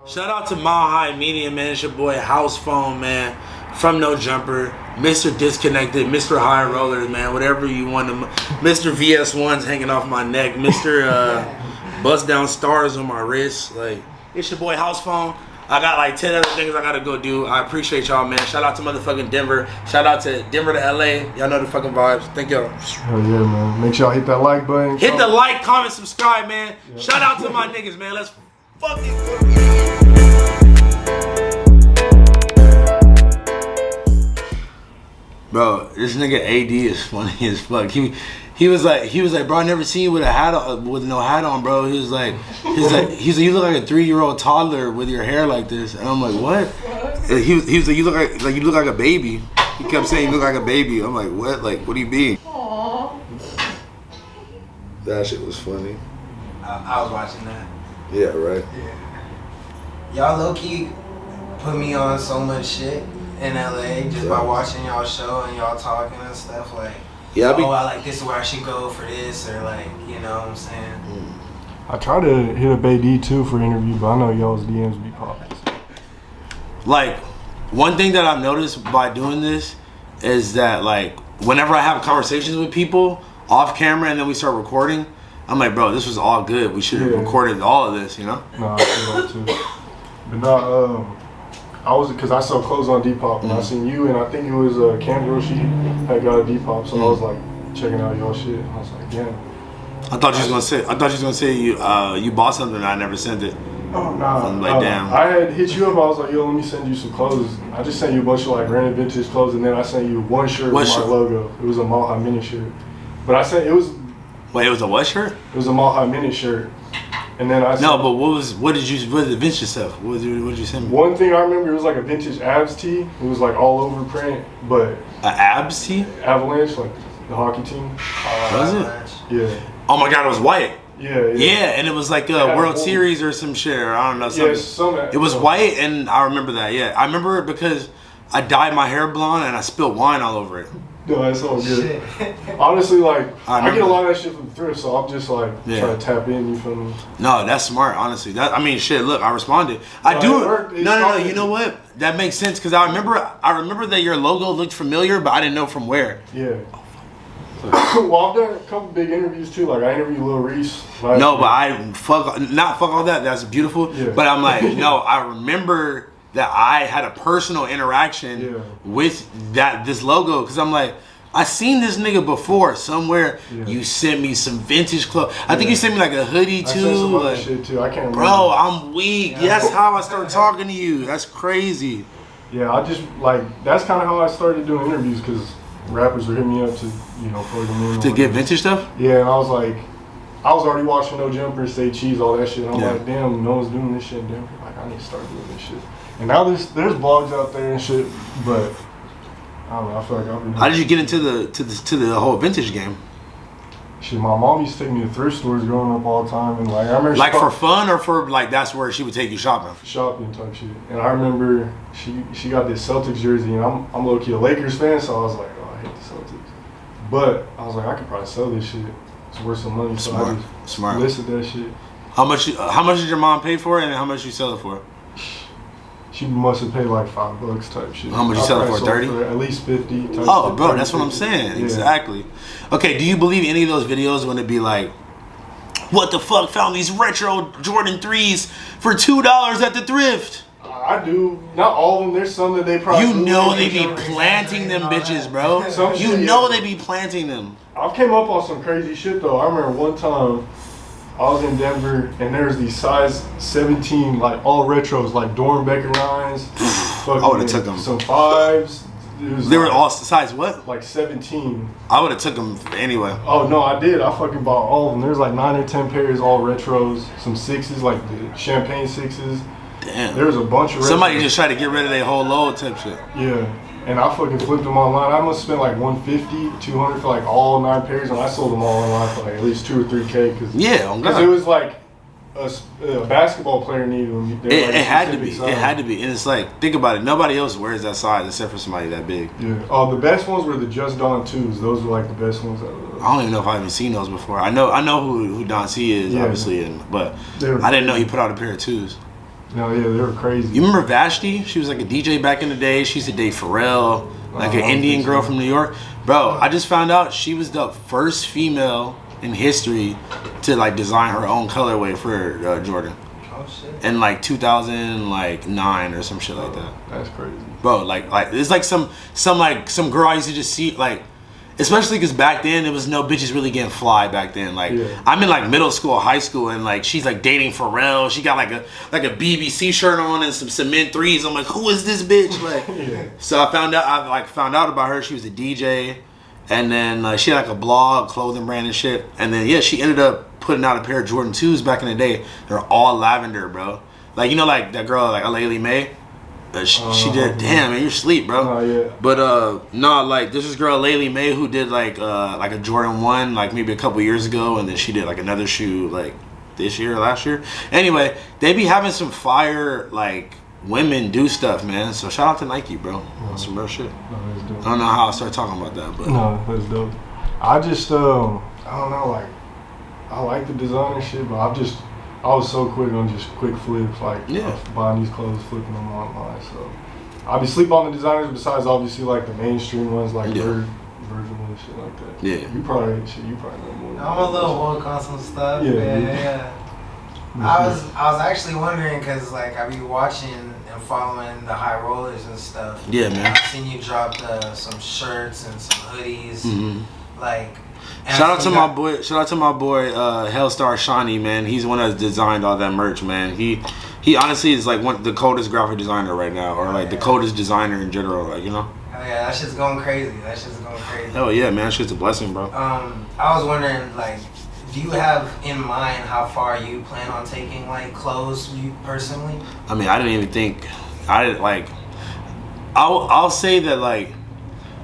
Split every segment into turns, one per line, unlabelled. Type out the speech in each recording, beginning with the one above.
Shout out to Mile High Media, man. It's your boy House Phone, man. From No Jumper, Mr. Disconnected, Mr. High Rollers, man. Whatever you want to. Mr. VS1's hanging off my neck. Mr. Bust Down Stars on my wrist. Like, it's your boy House Phone. I got like 10 other things I gotta go do. I appreciate y'all, man. Shout out to motherfucking Denver. Shout out to Denver to LA. Y'all know the fucking vibes. Thank y'all.
Hell yeah, man. Make sure y'all hit that like button.
Hit the like, comment, subscribe, man. Yep. Shout out to my niggas, man. Let's fucking go. Bro, this nigga AD is funny as fuck. He was like, bro, I never seen you with a hat on, with no hat on, bro. He's like, you look like a 3-year-old toddler with your hair like this. And I'm like, what? And he was like, you look like a baby. He kept saying you look like a baby. I'm like, what? Like, what do you mean? Aww. That shit was funny.
I was watching that.
Yeah, right.
Yeah. Y'all low key put me on so much shit in LA just by watching y'all show and y'all talking and stuff like.
Yeah,
I like this is where I should go for this, or like, you know what I'm saying?
I try to hit up AD too for interview, but I know y'all's DMs be popping.
Like, one thing that I've noticed by doing this is that, like, whenever I have conversations with people off camera and then we start recording, I'm like, bro, this was all good. We should have recorded all of this, you know?
No, I feel that too. But no, because I saw clothes on Depop and I seen you, and I think it was Cam Roshi had got a Depop, so I was like checking out y'all shit. I was like, damn.
I thought you was gonna say you bought something and I never sent it.
Oh nah.
I'm like, damn.
I had hit you up. I was like, yo, let me send you some clothes. I just sent you a bunch of like random vintage clothes, and then I sent you one shirt with my logo. It was a Mile High Minute shirt. But I sent it was.
Wait, it was a what shirt?
It was a Mile High Minute shirt. And then I said,
no, but what did the vintage stuff? What did you send me?
One thing I remember, it was like a vintage Abs tee. It was like all over print, but
a Abs tee?
Avalanche, like the hockey team.
Was it?
Yeah.
Oh my God, it was white.
Yeah.
Yeah, and it was like a World Series or some shit, or I don't know. Something. It was white, and I remember that. Yeah, I remember it because I dyed my hair blonde and I spilled wine all over it.
No, that's all good. Honestly, like, I get a lot of that shit from thrift, so I'm just like trying to tap in, you feel me?
No, that's smart, honestly. I mean, shit, look, I responded. I do. No, you know what? That makes sense, because I remember that your logo looked familiar, but I didn't know from where.
Yeah. Well, I've done a couple big interviews too. Like I interviewed Lil Reese.
No, but I fuck all that. That's beautiful. Yeah. But I'm like, no, I remember that I had a personal interaction with this logo, because I'm like, I seen this nigga before somewhere. You sent me some vintage clothes. I think you sent me like a hoodie too.
I sent some other shit too. I can't remember.
Bro, I'm weak. That's how I started talking to you. That's crazy.
Yeah, I just like that's kind of how I started doing interviews, because rappers were hitting me up to plug them in.
To get vintage stuff?
Yeah, and I was like, I was already watching No Jumper, Say Cheese, all that shit. And I'm like, damn, no one's doing this shit in Denver. Like, I need to start doing this shit. And now there's blogs out there and shit, but I don't know. I feel like I'll be.
How did you get into the whole vintage game?
Shit, my mom used to take me to thrift stores growing up all the time, and like I remember.
Like for fun, or for like that's where she would take you shopping?
Shopping type shit. And I remember she got this Celtics jersey, and I'm low key a Lakers fan, so I was like, oh, I hate the Celtics. But I was like, I could probably sell this shit. It's worth some money. So I just listed that shit.
How much did your mom pay for it, and how much you sell it for?
She must have paid like $5 type shit.
How much you sell it for? 30?
At least 50.
Oh, bro, that's what I'm saying. Yeah. Exactly. Okay, do you believe any of those videos when it be like, what the fuck, found these retro Jordan 3s for $2 at the thrift?
I do. Not all of them. There's some that they probably.
You know they be planting them bitches, bro. You know they be planting them.
I came up on some crazy shit though. I remember one time I was in Denver and there's these size 17 like all retros like Dornbecker 9s.
I would have took them.
Some 5s.
They were all size what?
Like 17.
I would have took them anyway.
Oh no, I did. I fucking bought all of them. There's like 9 or 10 pairs, all retros. Some 6s, like the champagne 6s.
Damn.
There was a bunch of retros.
Somebody just tried to get rid of their whole load type shit.
Yeah. And I fucking flipped them online. I must have spent like $150, $200 for like all 9 pairs, and I sold them all online for like at least $2 or $3K. Because it was like a basketball player needed them.
It had to be. Size. It had to be. And it's like, think about it. Nobody else wears that size except for somebody that big.
Yeah. Oh, the best ones were the Just Don 2s. Those were like the best ones ever.
I don't even know if I've even seen those before. I know who Don C is, obviously, but I didn't know he put out a pair of 2s.
No, yeah, they were crazy.
You remember Vashti? She was like a DJ back in the day. She used to date Pharrell, like an Indian girl from New York. Bro, I just found out she was the first female in history to like design her own colorway for Jordan.
Oh shit.
In like 2009 or some shit like that.
That's crazy.
Bro, like it's like some girl I used to just see, like, especially because back then there was no bitches really getting fly back then. Like I'm in like middle school, high school, and like she's like dating Pharrell. She got like a BBC shirt on and some cement threes. I'm like, who is this bitch? Like, so I found out about her. She was a DJ, and then she had like a blog, clothing brand and shit. And then she ended up putting out a pair of Jordan 2s back in the day. They're all lavender, bro. Like, you know, like that girl, like Alayli May. She did. Damn, man, you're asleep, bro.
Yeah.
But no, like there's this girl Laylee May who did like a Jordan 1 like maybe a couple years ago, and then she did like another shoe like this year or last year. Anyway, they be having some fire like women do stuff, man. So shout out to Nike, bro. That's some real shit.
No, that's dope.
I don't know how I started talking about that, but
no, that's dope. I just I don't know, like I like the designer shit, but I was so quick on just quick flips, like buying these clothes, flipping them online. So I be sleep on the designers besides obviously like the mainstream ones like Virgil and shit like that.
Yeah.
You probably know more.
I'm a little woke on some stuff. Yeah. I was actually wondering because like I be watching and following the high rollers and stuff.
Yeah, man.
I've seen you drop some shirts and some hoodies.
Mm-hmm.
Like.
Shout out to my boy Hellstar Shawnee, man. He's the one that's designed all that merch, man. He honestly is like the coldest graphic designer right now, or like the coldest designer in general, like, you know.
Oh yeah, that shit's going crazy.
Hell yeah, man, that shit's a blessing, bro.
I was wondering, like, do you have in mind how far you plan on taking like clothes, you personally?
I mean, I didn't even think. I'll say that, like,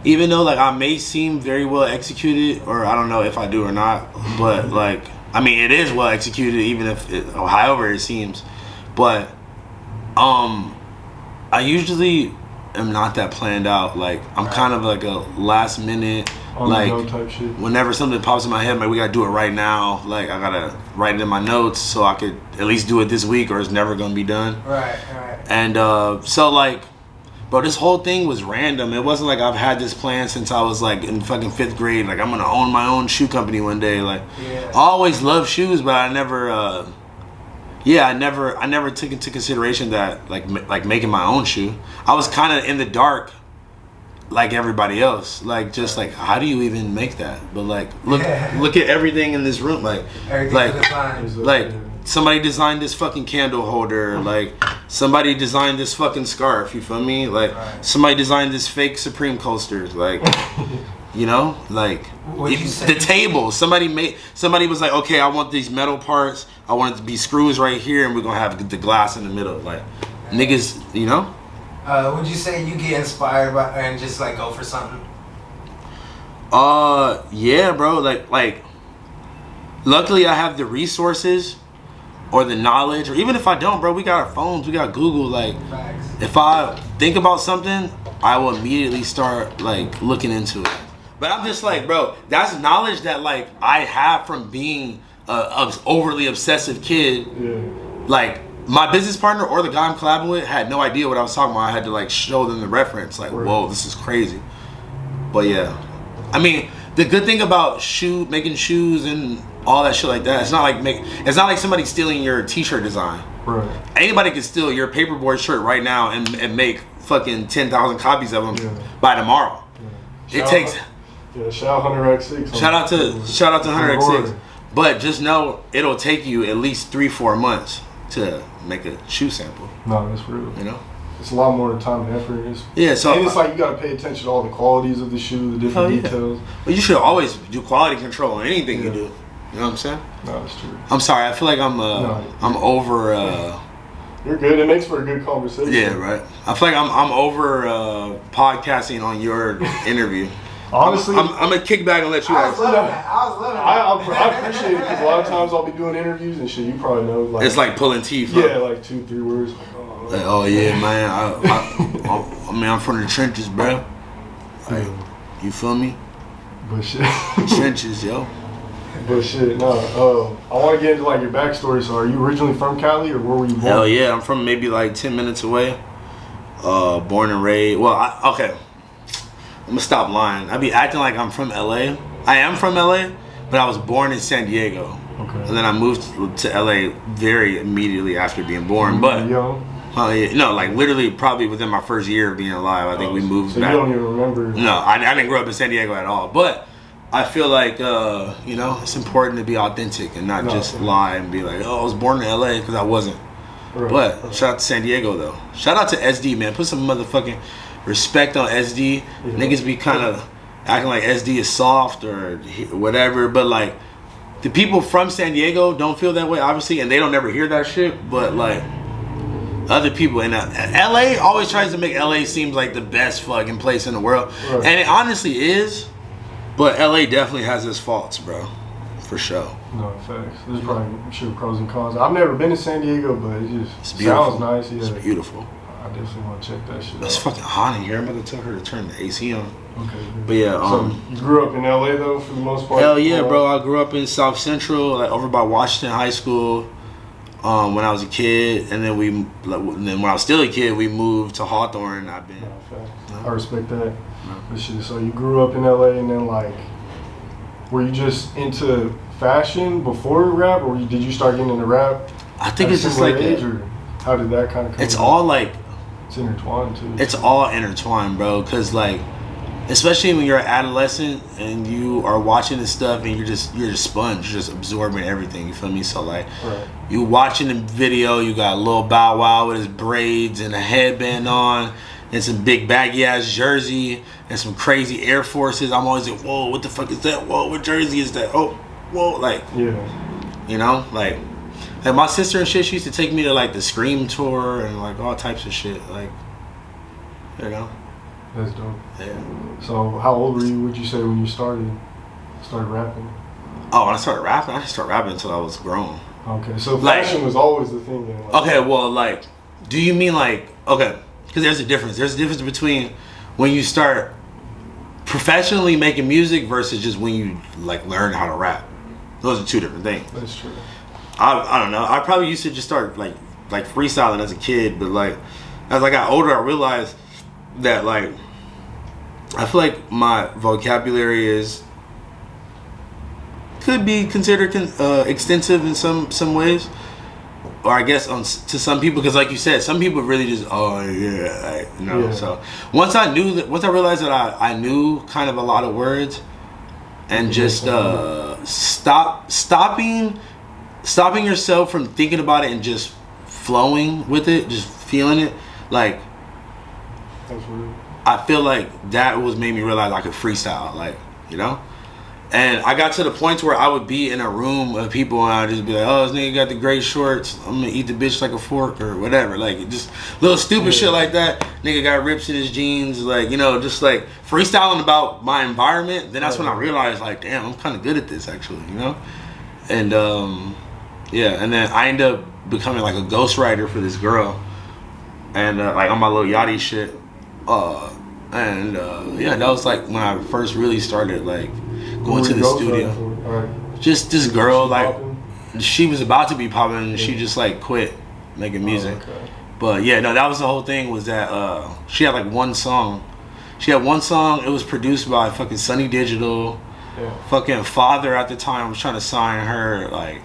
even though like I may seem very well executed, or I don't know if I do or not, but like, I mean, it is well executed, even if however it seems. But I usually am not that planned out. Like, I'm kind of like a last minute, like
type shit.
Whenever something pops in my head, like, we gotta do it right now. Like, I gotta write it in my notes so I could at least do it this week, or it's never gonna be done.
Right.
And so like, bro, this whole thing was random. It wasn't like I've had this plan since I was like in fucking 5th grade. Like, I'm gonna own my own shoe company one day. Like, I always loved shoes, but I never, I never took into consideration that like making my own shoe. I was kind of in the dark, like everybody else. Like, just like, how do you even make that? But like, look at everything in this room. Like, somebody designed this fucking candle holder. Like, somebody designed this fucking scarf. You feel me? Like, somebody designed this fake Supreme coasters. Like, you know, like the table. Somebody was like, okay, I want these metal parts. I want it to be screws right here, and we're gonna have the glass in the middle. Like, niggas, you know.
Would you say you get inspired by and just like go for something?
Yeah, bro. Like, luckily I have the resources or the knowledge, or even if I don't, bro, we got our phones, we got Google. Like, if I think about something, I will immediately start like looking into it. But I'm just like, bro, that's knowledge that like I have from being a overly obsessive kid. Like, my business partner or the guy I'm collabing with had no idea what I was talking about. I had to like show them the reference. Like, whoa, this is crazy. But yeah, I mean, the good thing about making shoes and all that shit like that, it's not like somebody stealing your t-shirt design. Right. Anybody can steal your paperboard shirt right now and make fucking 10,000 copies of them by tomorrow. It takes.
Shout out 100x6.
Shout out to 100x6. But just know it'll take you at least 3-4 months to make a shoe sample.
No, that's real.
You know?
It's a lot more time and effort. And it's like you gotta pay attention to all the qualities of the shoe, the different details.
But you should always do quality control on anything you do. You know what I'm saying?
No, that's true.
I'm sorry. I feel like I'm over.
You're good. It makes for a good conversation.
Yeah, right. I feel like I'm over podcasting on your interview.
Honestly,
I'm gonna kick back and let you.
I was loving it.
I appreciate it because a lot of times I'll be doing interviews and shit. You probably know, like, it's
like pulling teeth.
Yeah, like 2-3 words.
Like, oh yeah, man. I mean, I'm from the trenches, bro. Like, you feel me?
But shit.
Trenches, yo.
But shit, no. I want to get into like your backstory. So, are you originally from Cali, or where were you born?
Hell yeah, I'm from maybe like 10 minutes away. Born and raised. Well, okay. I'm gonna stop lying. I be acting like I'm from LA. I am from LA, but I was born in San Diego.
Okay.
And then I moved to LA very immediately after being born. But
young?
yeah, no, like literally probably within my first year of being alive, I think we moved
so
back.
You don't even remember?
No, I didn't grow up in San Diego at all. But I feel like, you know, it's important to be authentic and not just lie and be like, oh, I was born in LA, because I wasn't.
Right,
But shout out to San Diego, though. Shout out to SD, man. Put some motherfucking respect on SD. Yeah. Niggas be kind of acting like SD is soft or whatever. But, like, the people from San Diego don't feel that way, obviously, and they don't ever hear that shit. But, like, other people in LA always tries to make LA seem like the best fucking place in the world. Right. And it honestly is. But LA definitely has its faults, bro. For sure.
No, facts. There's probably, I'm sure, pros and cons. I've never been to San Diego, but it just sounds nice. Yeah.
It's beautiful.
I definitely want to check that shit out.
It's fucking hot in here. I'm about to tell her to turn the AC on.
Okay.
But yeah,
so you grew up in LA though, for the most part?
Hell yeah, bro. I grew up in South Central, like over by Washington High School. When I was a kid, and then when I was still a kid, we moved to Hawthorne. I've been.
I respect that. But shit, so you grew up in LA, and then like, were you just into fashion before rap, or did you start getting into rap?
I think it's just like
age, or how did that kind of come?
It's all like.
It's intertwined too.
It's all intertwined, bro. Cause like, especially when you're an adolescent and you are watching this stuff and you're just sponge, you're just absorbing everything. You feel me? So like, you watching the video, you got Lil Bow Wow with his braids and a headband on, and some big baggy ass jersey and some crazy Air Forces. I'm always like, whoa, what the fuck is that? Whoa, what jersey is that? Oh, whoa, like, you know, like my sister and shit, she used to take me to like the Scream tour and like all types of shit, like, you know.
That's dope.
Yeah.
So how old were you, would you say, when you started rapping?
Oh, when I started rapping? I didn't start rapping until I was grown.
Okay, so fashion was always the thing then. Like,
okay, well, like, do you mean like, okay, because there's a difference. There's a difference between when you start professionally making music versus just when you like learn how to rap. Those are two different things.
That's true.
I don't know. I probably used to just start like freestyling as a kid, but like as I got older, I realized that like I feel like my vocabulary could be considered extensive in some ways, or I guess to some people, because like you said, some people really just So once I realized that I knew kind of a lot of words, and just stopping yourself from thinking about it and just flowing with it, just feeling it, like. I feel like that made me realize I could freestyle, like, you know? And I got to the point where I would be in a room of people and I'd just be like, oh, this nigga got the gray shorts, I'm gonna eat the bitch like a fork or whatever. Like, just little stupid shit like that. Nigga got rips in his jeans, like, you know, just like freestyling about my environment. Then that's when I realized, like, damn, I'm kind of good at this, actually, you know? And, yeah, and then I ended up becoming like a ghostwriter for this girl. And, like, on my little yachty shit. Yeah, that was like when I first really started like going to the studio. Just this girl, like, she was about to be popping and she just like quit making music. But yeah, no, that was the whole thing, was that she had like one song. She had one song, it was produced by fucking Sunny Digital. Fucking father at the time was trying to sign her. Like,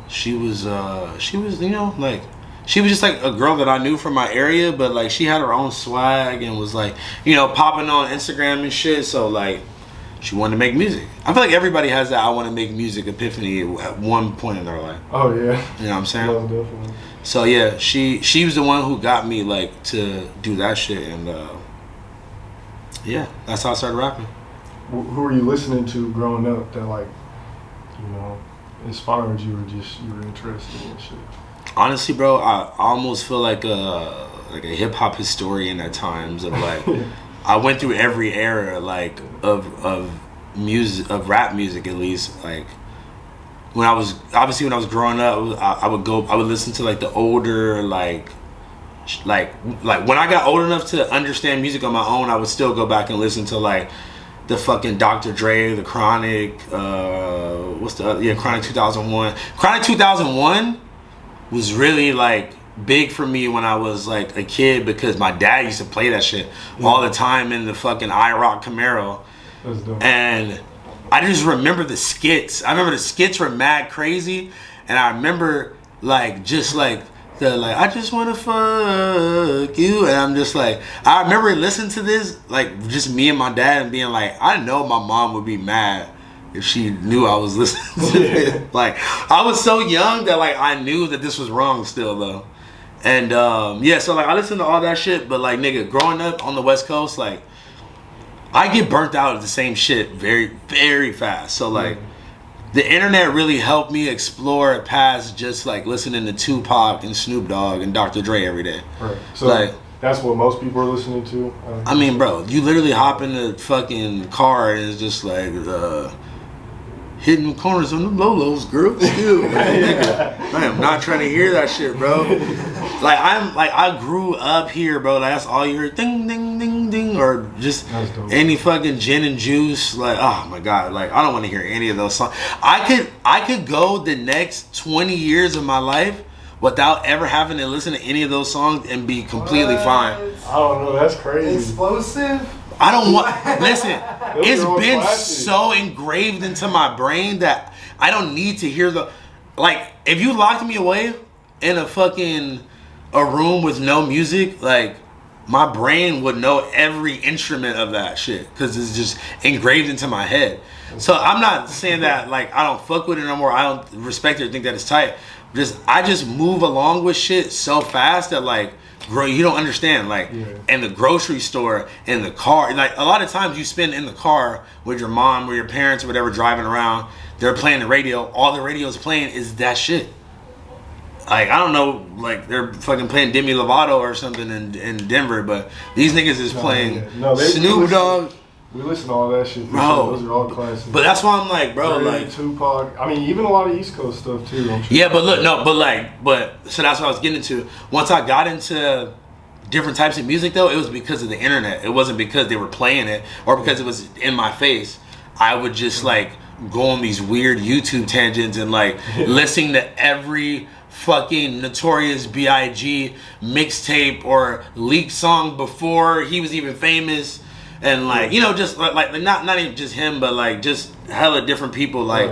she was, you know, like, she was just like a girl that I knew from my area, but like she had her own swag and was like, you know, popping on Instagram and shit. So like, she wanted to make music. I feel like everybody has that I want to make music epiphany at one point in their life.
Oh yeah.
You know what I'm saying?
Yeah, definitely.
So yeah, she was the one who got me like to do that shit, and yeah, that's how I started rapping.
Who were you listening to growing up that like, you know, inspired you, or just you were interested in shit?
Honestly, bro, I almost feel like a hip hop historian at times. Of like, I went through every era, like of music, of rap music at least. Like when I was growing up, I would listen to like the older like when I got old enough to understand music on my own, I would still go back and listen to like the fucking Dr. Dre, the Chronic, what's the other? Yeah, Chronic 2001. Chronic 2001 was really like big for me when I was like a kid because my dad used to play that shit all the time in the fucking IROC Camaro.
That's dope. And
I just remember the skits. I remember the skits were mad crazy, and I remember like just like the like I just wanna fuck you, and I'm just like I remember listening to this like just me and my dad and being like I know my mom would be mad if she knew I was listening to it. Like I was so young that like I knew that this was wrong still though, and yeah, so like I listened to all that shit, but like nigga, growing up on the West Coast, like I get burnt out of the same shit very, very fast. So like the internet really helped me explore past just like listening to Tupac and Snoop Dogg and Dr. Dre every day.
Right. So
like,
that's what most people are listening to.
I mean, bro, you literally hop in the fucking car and it's just like hitting corners on the Lolos, girl. Still, nigga, I am not trying to hear that shit, bro. Like I grew up here, bro. Like that's all you heard, ding, ding, ding, ding, or just any fucking gin and juice. Like, oh my god, like I don't want to hear any of those songs. I could go the next 20 years of my life without ever having to listen to any of those songs and be completely fine.
I don't know, that's crazy.
Explosive.
I don't want. Listen, it's been so engraved into my brain that I don't need to hear the. Like, if you locked me away in a room with no music, like my brain would know every instrument of that shit because it's just engraved into my head. So I'm not saying that like I don't fuck with it no more. I don't respect it or think that it's tight. I just move along with shit so fast that like. You don't understand, like in the grocery store, in the car, like a lot of times you spend in the car with your mom or your parents or whatever driving around, they're playing the radio, all the radio's playing is that shit. Like I don't know, like they're fucking playing Demi Lovato or something in Denver, but these niggas is playing Snoop Dogg.
We listen to all that shit,
bro.
Those are all classics.
But that's why I'm like, bro, like
Tupac. I mean, even a lot of East Coast stuff too. I'm sure.
Yeah, but look, no, but so that's what I was getting into. Once I got into different types of music, though, it was because of the internet. It wasn't because they were playing it or because it was in my face. I would just like go on these weird YouTube tangents and like listening to every fucking Notorious B.I.G. mixtape or leaked song before he was even famous. And like, you know, just like not even just him, but like just hella different people, like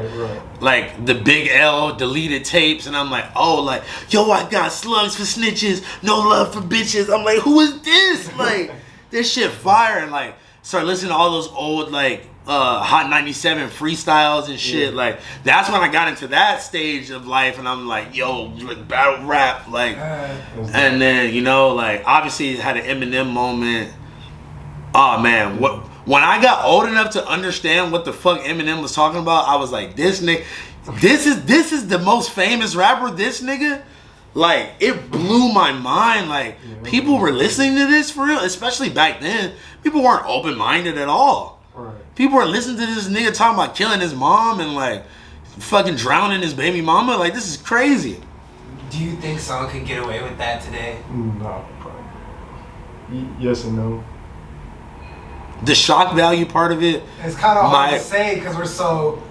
like the Big L deleted tapes, and I'm like, oh, like, yo, I got slugs for snitches, no love for bitches. I'm like, who is this? Like, this shit fire. And like start listening to all those old like Hot 97 freestyles and shit. Like that's when I got into that stage of life, and I'm like, yo, like battle rap, like, and then you know, like obviously had an Eminem moment. Oh man, when I got old enough to understand what the fuck Eminem was talking about, I was like, this nigga, this is the most famous rapper, this nigga. Like, it blew my mind. Like, people were listening to this for real, especially back then. People weren't open-minded at all. Right. People were listening to this nigga talking about killing his mom and like fucking drowning his baby mama. Like, this is crazy.
Do you think someone could get away with that today?
No, probably. Yes and no.
The shock value part of it.
It's kind of hard to say because we're so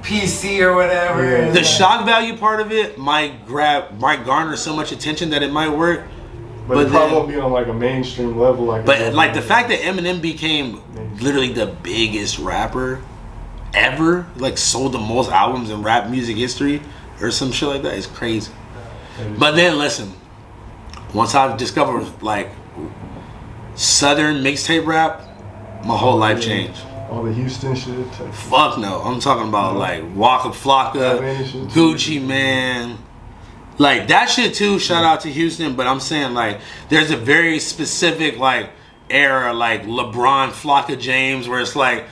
PC or whatever.
Yeah. The shock value part of it might garner so much attention that it might work.
But it probably won't be on like a mainstream level.
But like the fact that Eminem became literally the biggest rapper ever, like sold the most albums in rap music history or some shit like that is crazy. But then listen, once I discovered like Southern mixtape rap, my whole life changed.
All the Houston shit.
Fuck no. I'm talking about like Waka Flocka, Gucci Man. Like that shit too, shout out to Houston, but I'm saying like there's a very specific like era like LeBron Flocka James where it's like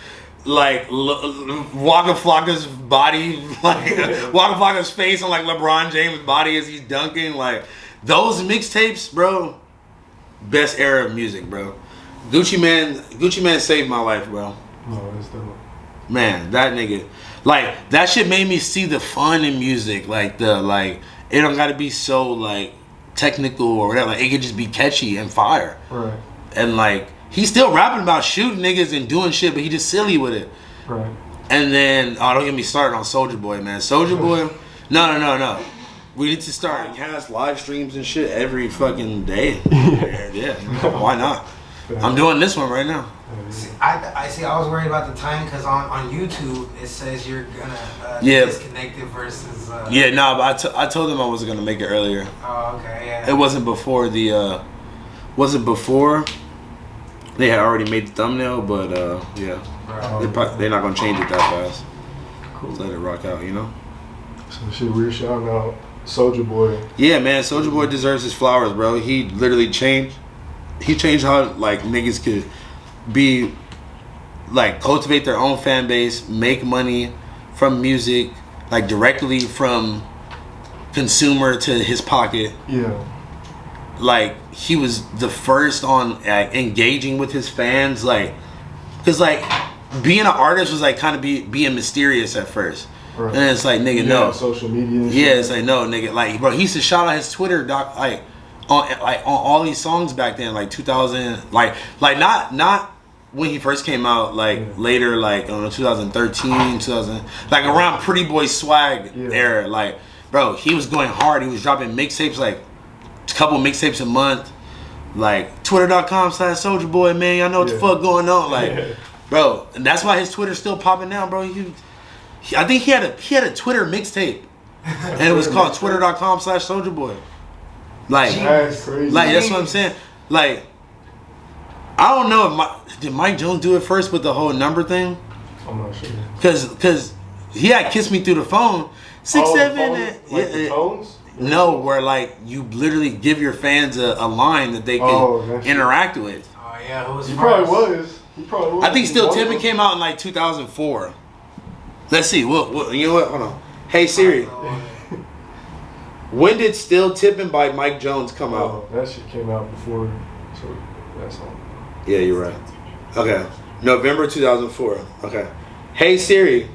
Waka Flocka's body, like Waka Flocka's face on like LeBron James' body as he's dunking. Like those mixtapes, bro, best era of music, bro. Gucci Man saved my life, bro.
No, that's dope.
Man, that nigga, like that shit made me see the fun in music. Like it don't gotta be so like technical or whatever. Like it could just be catchy and fire.
Right.
And like he's still rapping about shooting niggas and doing shit, but he just silly with it.
Right.
And then, don't get me started on Soulja Boy, man. Soulja Boy, no. We need to start cast live streams and shit every fucking day. Yeah, why not? I'm doing this one right now.
I see. I was worried about the time because on YouTube it says you're gonna disconnect it versus.
But I told them I wasn't gonna make it earlier.
Oh, okay, yeah.
It wasn't before the. Wasn't before. They had already made the thumbnail, but yeah, right. They're not gonna change it that fast. Cool. Just let it rock out, you know.
So shit, we're shouting out Soulja Boy.
Yeah, man, Soulja Boy deserves his flowers, bro. He literally changed. He changed how like niggas could be, like, cultivate their own fan base, make money from music, like directly from consumer to his pocket.
Yeah.
Like, he was the first on engaging with his fans, like, because like being an artist was like kind of being mysterious at first. Right. And it's like, nigga, no.
Social media. And
yeah,
shit.
it's like, no, nigga, like, bro, he used to shout out his Twitter on all these songs back then, like 2000, like not when he first came out, like later, like 2013, 2000, like around Pretty Boy Swag era, like, bro, he was going hard. He was dropping mixtapes, like a couple mixtapes a month, like Twitter.com/Soulja Boy, man, y'all know what the fuck going on, like, bro, and that's why his Twitter's still popping now, bro. I think he had a Twitter mixtape, and it was called Twitter.com/Soulja Boy. Like,
that's crazy.
Like, that's what I'm saying. Like, I don't know if did Mike Jones do it first with the whole number thing?
I'm not sure.
Cause he had Kiss Me Through the Phone. 6, 7,
the tones?
No, where like you literally give your fans a line that they can interact with.
Oh yeah, who was
He probably was.
I think Still Tippin' came out in like 2004. Let's see. What you know what? Hold on. Hey Siri. When did Still Tippin' by Mike Jones come out?
That shit came out before, so that's all.
Yeah, you're right. Okay. November 2004. Okay. Hey Siri.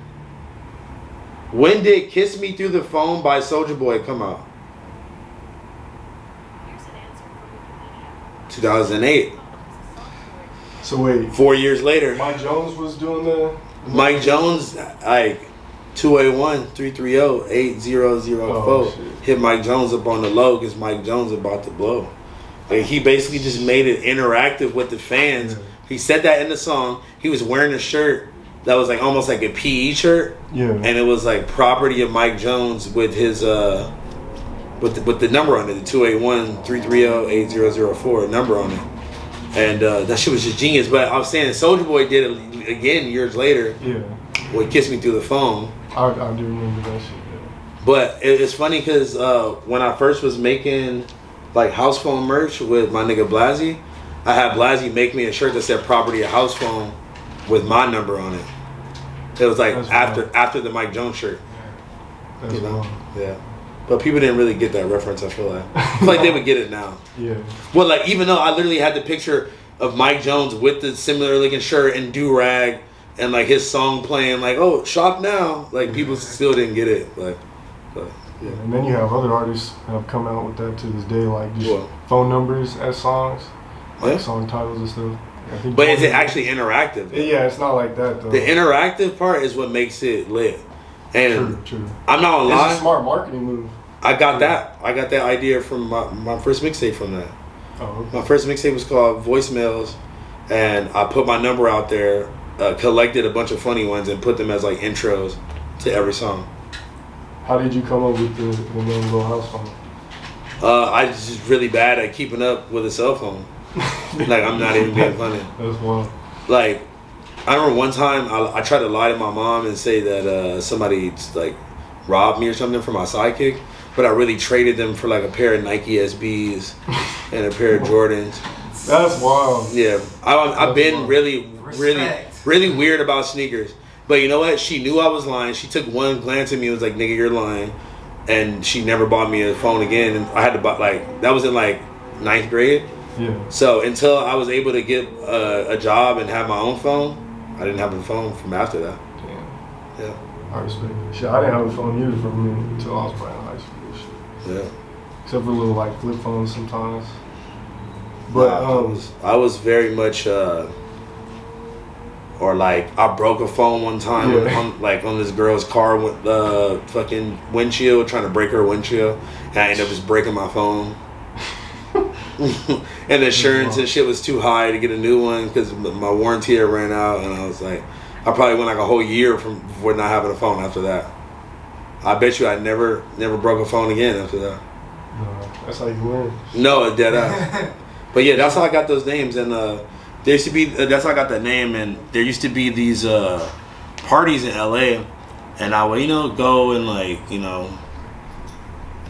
When did Kiss Me Through the Phone by Soulja Boy come out? 2008.
So wait.
4 years later.
Mike Jones was doing the...
Mike Jones, like 281-330-8004. Hit Mike Jones up on the low because Mike Jones about to blow. Like, he basically just made it interactive with the fans. Yeah. He said that in the song. He was wearing a shirt that was like almost like a PE shirt. Yeah. And it was like property of Mike Jones with his with the number on it, the 281-330-8004 number on it. And that shit was just genius. But I was saying Soulja Boy did it again years later. Yeah. With Kiss Me Through the Phone.
I do remember that shit. Yeah.
But it's funny because when I first was making like house phone merch with my nigga Blasey, I had Blasey make me a shirt that said property of house phone with my number on it. It was like after the Mike Jones shirt.
That's wild.
Yeah. But people didn't really get that reference, I feel like. I feel like they would get it now. Yeah. Well, like, even though I literally had the picture of Mike Jones with the similar looking shirt and do-rag and like his song playing, like, oh, shop now. Like, people still didn't get it. Like, but, yeah.
And then you have other artists have come out with that to this day, like just phone numbers as songs, like song titles and stuff.
But is it actually interactive?
Yeah, it's not like that though.
The interactive part is what makes it lit. And
true.
I'm not gonna lie.
It's a smart marketing move.
I got that. I got that idea from my first mixtape from that.
Oh, okay.
My first mixtape was called Voicemails, and I put my number out there, collected a bunch of funny ones, and put them as like intros to every song.
How did you come up with the name Little House Phone?
I was just really bad at keeping up with a cell phone. Like, I'm not even being funny.
That's wild.
Like, I remember one time I tried to lie to my mom and say that somebody like robbed me or something for my sidekick, but I really traded them for like a pair of Nike SBs and a pair of Jordans.
That's wild.
Yeah, I've been really weird about sneakers. But you know what? She knew I was lying. She took one glance at me and was like, "Nigga, you're lying," and she never bought me a phone again. And I had to buy, like, that was in like 9th grade.
Yeah.
So until I was able to get a job and have my own phone, I didn't have a phone from after that.
Damn.
Yeah.
I respect it. Shit, I didn't have a phone either from until I was probably in high school. Shit.
Yeah.
Except for little like flip phones sometimes. But
I was very much or like I broke a phone one time on this girl's car with the fucking windshield, trying to break her windshield, and I ended up just breaking my phone. And the insurance and shit was too high to get a new one because my warranty had ran out, and I was like, I probably went like a whole year before not having a phone after that. I bet you I never broke a phone again after that.
No, that's how you learn.
No, dead ass. But yeah, that's how I got those names, and there used to be that's how I got that name, and there used to be these parties in LA, and I would go and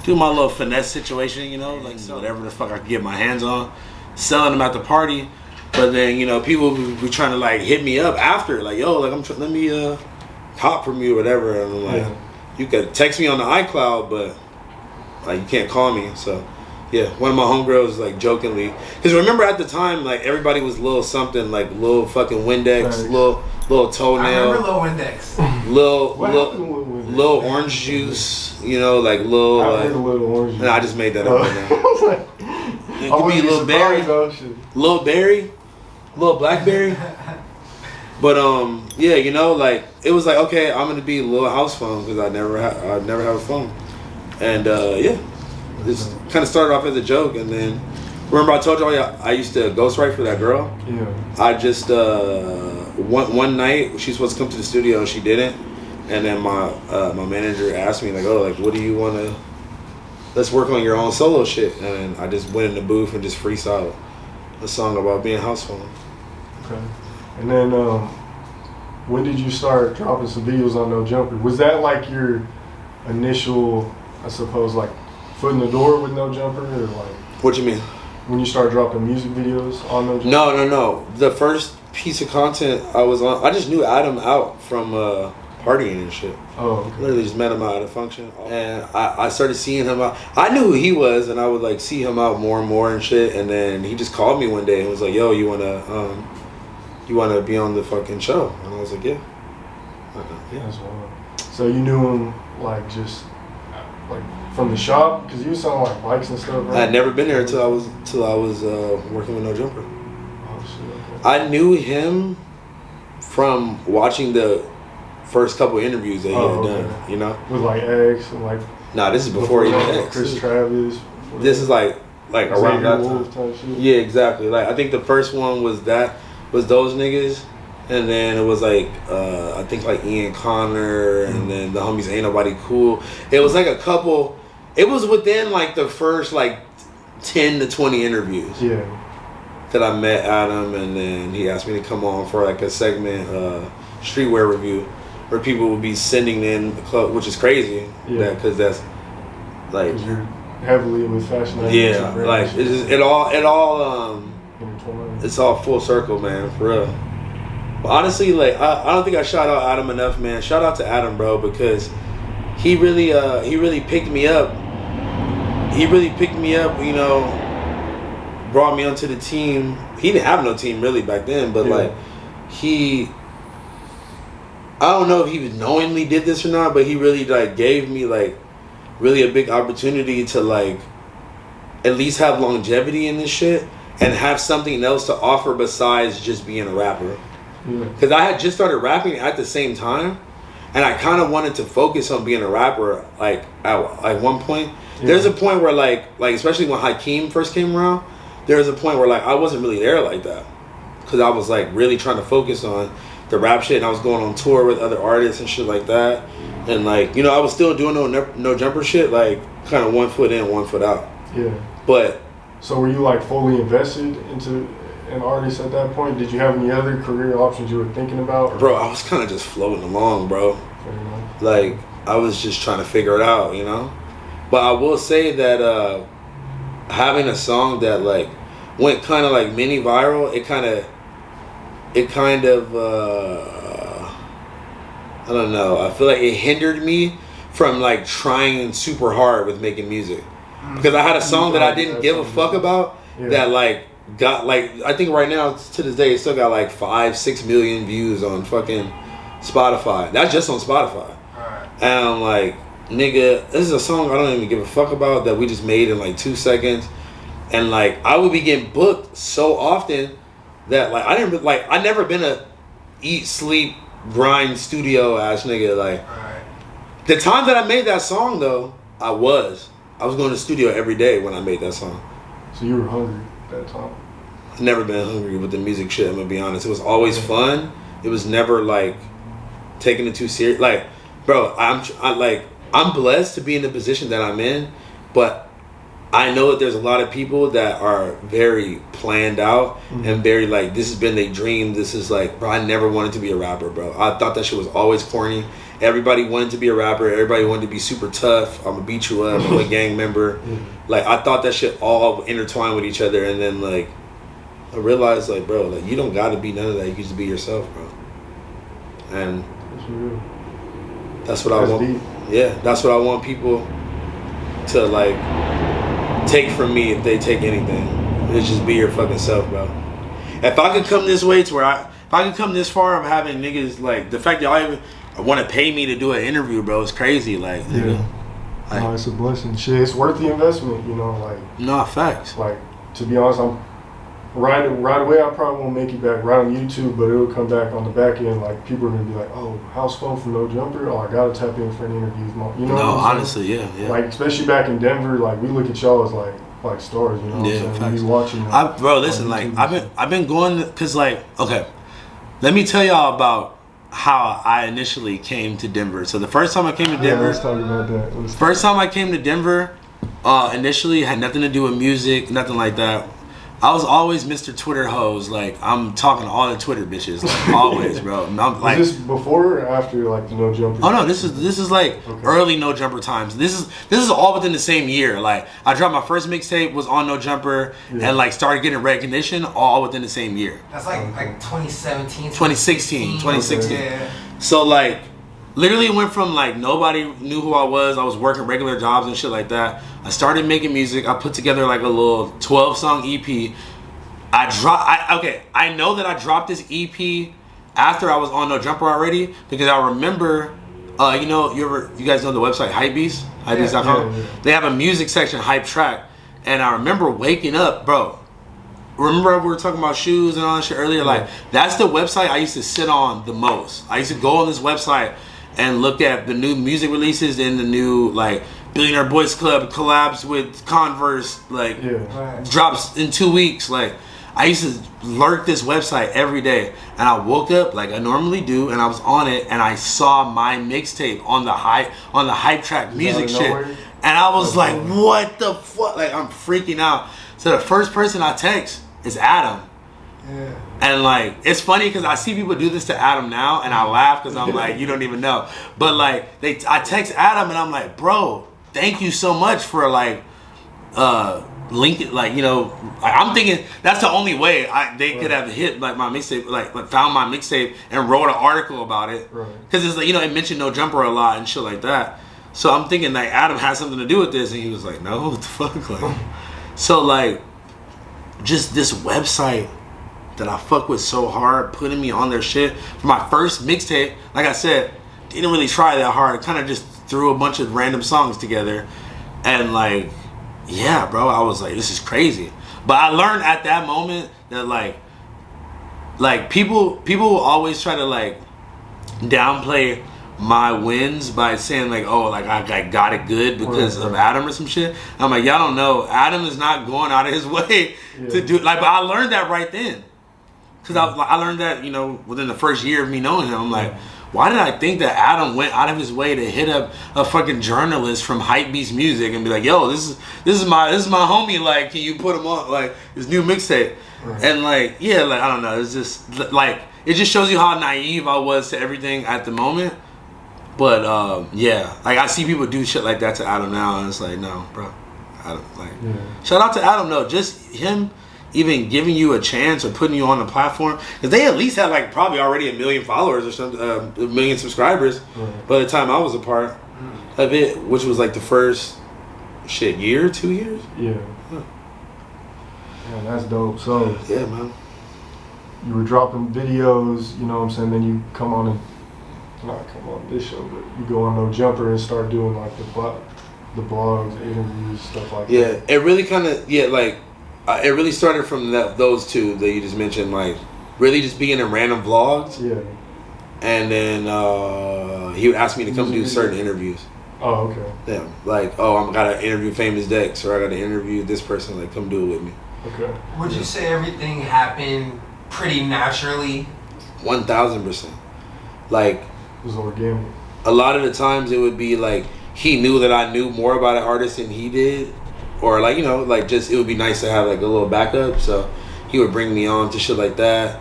do my little finesse situation, like whatever the fuck I could get my hands on, selling them at the party. But then people would be trying to like hit me up after, like, yo, like let me cop from you or whatever, and I'm like, you could text me on the iCloud, but like you can't call me. So yeah, one of my homegirls like jokingly, because remember at the time like everybody was little something, like little fucking Windex, little toenail.
I remember little Windex.
Little orange juice, like little.
I heard a little orange juice.
Nah, I just made that up right now. It could be little berry, little berry, little blackberry. But yeah, like it was like, okay, I'm gonna be a little house phone because I never have a phone, and yeah, this kind of started off as a joke, and then remember I told y'all I used to ghostwrite for that girl.
Yeah.
I just one night she was supposed to come to the studio, she didn't, and then my manager asked me like, oh, like what do you want to? Let's work on your own solo shit, and I just went in the booth and just freestyled a song about being house phone.
Okay. And then, when did you start dropping some videos on No Jumper? Was that like your initial, I suppose, like foot in the door with No Jumper, or like?
What you mean?
When you started dropping music videos on No Jumper?
No. The first piece of content I was on, I just knew Adam out from partying and shit.
Oh, okay.
Literally just met him out at a function, and I started seeing him out. I knew who he was, and I would like see him out more and more and shit. And then he just called me one day and was like, "Yo, you wanna be on the fucking show?" And I was like, "Yeah."
Yeah, that's wild. So you knew him like just like from the shop, because you was selling like bikes and stuff, right?
I had never been there until I was working with No Jumper.
Oh shit. Okay.
I knew him from watching the first couple interviews that he had done,
With like X and like.
Nah, this is before even X.
Chris Travis.
This is like around that time.
Type shit.
Yeah, exactly. Like I think the first one was those niggas, and then it was like I think like Ian Connor, and then the homies Ain't Nobody Cool. It was like a couple. It was within like the first like 10 to 20 interviews.
Yeah. That
I met Adam, and then he asked me to come on for like a segment, streetwear review, where people would be sending in the club, which is crazy. Yeah. Because that's like.
Because you're heavily with fashion.
Yeah, like it all it's all full circle, man, for real. But honestly, like I don't think I shout out Adam enough, man. Shout out to Adam, bro, because he really picked me up. Brought me onto the team. He didn't have no team really back then, but like I don't know if he knowingly did this or not, but he really like gave me like really a big opportunity to like at least have longevity in this shit and have something else to offer besides just being a rapper. Because I had just started rapping at the same time, and I kind of wanted to focus on being a rapper. Like at one point, there's a point where like especially when Hakeem first came around, there was a point where like I wasn't really there like that, because I was like really trying to focus on the rap shit, and I was going on tour with other artists and shit like that, and like I was still doing no jumper shit, like kind of 1 foot in, 1 foot out. Yeah. But
so were you like fully invested into an artist at that point? Did you have any other career options you were thinking about? Or?
Bro, I was kind of just floating along, bro. Like I was just trying to figure it out, But I will say that having a song that like went kind of like mini viral, it kind of I don't know, I feel like it hindered me from like trying super hard with making music, because I had a song that I didn't give a fuck about that like got like, I think right now to this day it still got like 5-6 million views on fucking Spotify. That's just on Spotify. And I'm like, nigga, this is a song I don't even give a fuck about that we just made in like 2 seconds. and like I would be getting booked so often that like I never been a eat, sleep, grind studio ass nigga. Like the time that I made that song though, I was going to the studio every day when I made that song.
So you were hungry at that time?
I've never been hungry with the music shit, I'm gonna be honest. It was always fun. It was never like taking it too serious. Like, bro, I'm blessed to be in the position that I'm in, but I know that there's a lot of people that are very planned out and very like, this has been their dream. This is like, bro, I never wanted to be a rapper, bro. I thought that shit was always corny. Everybody wanted to be a rapper. Everybody wanted to be super tough. I'm gonna beat you up. I'm a gang member. Like, I thought that shit all intertwined with each other, and then like I realized, like, bro, like you don't gotta be none of that. You can just be yourself, bro. And that's what I want.
Deep.
Yeah, that's what I want people to like take from me if they take anything. It's just be your fucking self, bro. If I could come this way to where if I could come this far of having niggas like the fact that y'all even want to pay me to do an interview, bro, it's crazy. Like,
yeah,
like,
no, it's a blessing. Shit, it's worth the investment, you know. Like,
no facts.
Like, to be honest, I'm right away. I probably won't make it back right on YouTube, but it'll come back on the back end. Like, people are gonna be like, "Oh, house phone from No Jumper. Oh, I gotta tap in for an interview." You know?
No, honestly, yeah.
Like, especially back in Denver, like we look at y'all as like stars. You know what I'm saying? You watching.
Bro, listen, like I've been going because like, okay, let me tell y'all about how I initially came to Denver. So the first time I came to Denver,
let's talk about that.
First time I came to Denver, initially had nothing to do with music, nothing like that. I was always Mr. Twitter hoes. Like, I'm talking to all the Twitter bitches, like always, bro. I'm like,
is this before or after like the No Jumper?
Oh no, this is like early No Jumper times. This is all within the same year. Like, I dropped my first mixtape, was on No Jumper, and like started getting recognition all within the same year.
That's like 2017,
2016.
Yeah.
So like, literally went from like nobody knew who I was working regular jobs and shit like that. I started making music. I put together like a little 12-song EP. I know that I dropped this EP after I was on No Jumper already, because I remember, you guys know the website Hypebeast, hypebeast.com. Yeah. They have a music section, Hype Track, and I remember waking up, bro. Remember we were talking about shoes and all that shit earlier? Like, that's the website I used to sit on the most. I used to go on this website and look at the new music releases and the new like Billionaire Boys Club collabs with Converse, like drops in 2 weeks. Like, I used to lurk this website every day, and I woke up like I normally do, and I was on it, and I saw my mixtape on the Hype Track music shit, and I was like, what the fuck? Like, I'm freaking out. So the first person I text is Adam. Yeah. And like, it's funny because I see people do this to Adam now, and I laugh because I'm like, you don't even know. But like, I text Adam and I'm like, bro, thank you so much for like link, like, you know, I'm thinking that's the only way they could have hit like my mixtape, like found my mixtape and wrote an article about it, because it's like, you know, it mentioned No Jumper a lot and shit like that. So I'm thinking like Adam has something to do with this, and he was like, no, what the fuck, like. So like, just this website that I fuck with so hard, putting me on their shit for my first mixtape. Like I said, didn't really try that hard. Kind of just threw a bunch of random songs together, and like, yeah, bro, I was like, this is crazy. But I learned at that moment that like people will always try to like downplay my wins by saying like, oh, like I got it good because of Adam or some shit. I'm like, y'all don't know, Adam is not going out of his way to do like. But I learned that right then, because I learned that, you know, within the first year of me knowing him. I'm like, why did I think that Adam went out of his way to hit up a fucking journalist from Hypebeast Music and be like, yo, this is my homie, like, can you put him on like his new mixtape? And like, yeah, like, I don't know, it's just like, it just shows you how naive I was to everything at the moment. But yeah, like, I see people do shit like that to Adam now, and it's like, no, bro, Adam, like, shout out to Adam though, just him even giving you a chance or putting you on the platform, because they at least had like probably already 1 million followers or something, 1 million subscribers by the time I was a part of it, which was like the first year, 2 years.
Yeah, that's dope. So
yeah, man,
you were dropping videos, you know what I'm saying, then you come on and not come on this show, but you go on No Jumper and start doing like the blogs, interviews, stuff like that.
Yeah, it really kind of, like, It really started from those two that you just mentioned, like really just being in random vlogs.
Yeah.
And then he would ask me to come do certain interviews.
Oh, okay.
Yeah, like, oh, I'm gotta interview Famous Dex, or I gotta interview this person. Like, come do it with me.
Okay.
Would you say everything happened pretty naturally?
1000%. Like,
it was organic.
A lot of the times it would be like he knew that I knew more about an artist than he did, or like, you know, like just it would be nice to have like a little backup. So he would bring me on to shit like that.